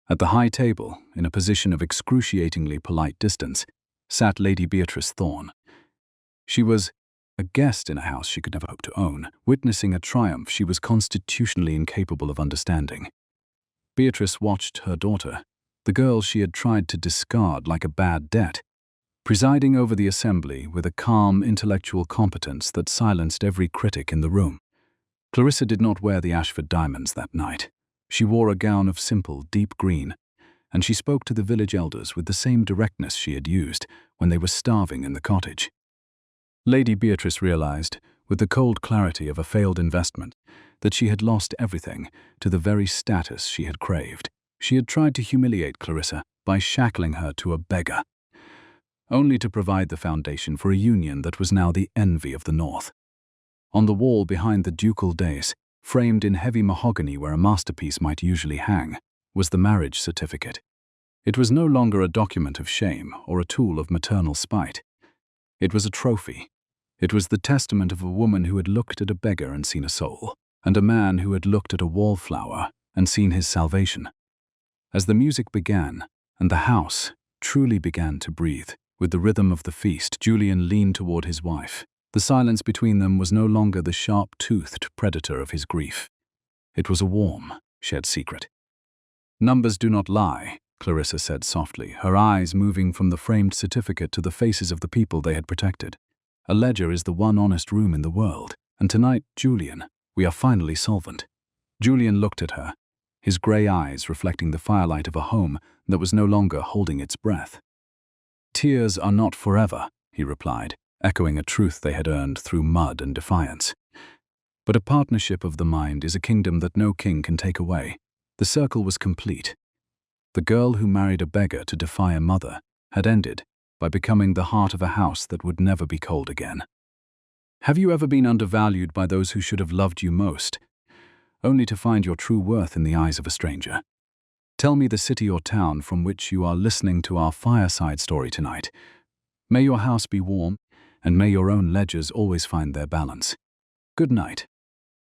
At the high table, in a position of excruciatingly polite distance, sat Lady Beatrice Thorne. She was a guest in a house she could never hope to own, witnessing a triumph she was constitutionally incapable of understanding. Beatrice watched her daughter, the girl she had tried to discard like a bad debt, presiding over the assembly with a calm intellectual competence that silenced every critic in the room. Clarissa did not wear the Ashford diamonds that night. She wore a gown of simple, deep green, and she spoke to the village elders with the same directness she had used when they were starving in the cottage. Lady Beatrice realized, with the cold clarity of a failed investment, that she had lost everything to the very status she had craved. She had tried to humiliate Clarissa by shackling her to a beggar, only to provide the foundation for a union that was now the envy of the North. On the wall behind the ducal dais, framed in heavy mahogany where a masterpiece might usually hang, was the marriage certificate. It was no longer a document of shame or a tool of maternal spite. It was a trophy. It was the testament of a woman who had looked at a beggar and seen a soul, and a man who had looked at a wallflower and seen his salvation. As the music began, and the house truly began to breathe, with the rhythm of the feast, Julian leaned toward his wife. The silence between them was no longer the sharp-toothed predator of his grief. It was a warm, shared secret. "Numbers do not lie," Clarissa said softly, her eyes moving from the framed certificate to the faces of the people they had protected. "A ledger is the one honest room in the world, and tonight, Julian, we are finally solvent." Julian looked at her, his grey eyes reflecting the firelight of a home that was no longer holding its breath. "Tears are not forever," he replied, echoing a truth they had earned through mud and defiance. "But a partnership of the mind is a kingdom that no king can take away." The circle was complete. The girl who married a beggar to defy a mother had ended by becoming the heart of a house that would never be cold again. Have you ever been undervalued by those who should have loved you most, only to find your true worth in the eyes of a stranger? Tell me the city or town from which you are listening to our fireside story tonight. May your house be warm, and may your own ledgers always find their balance. Good night.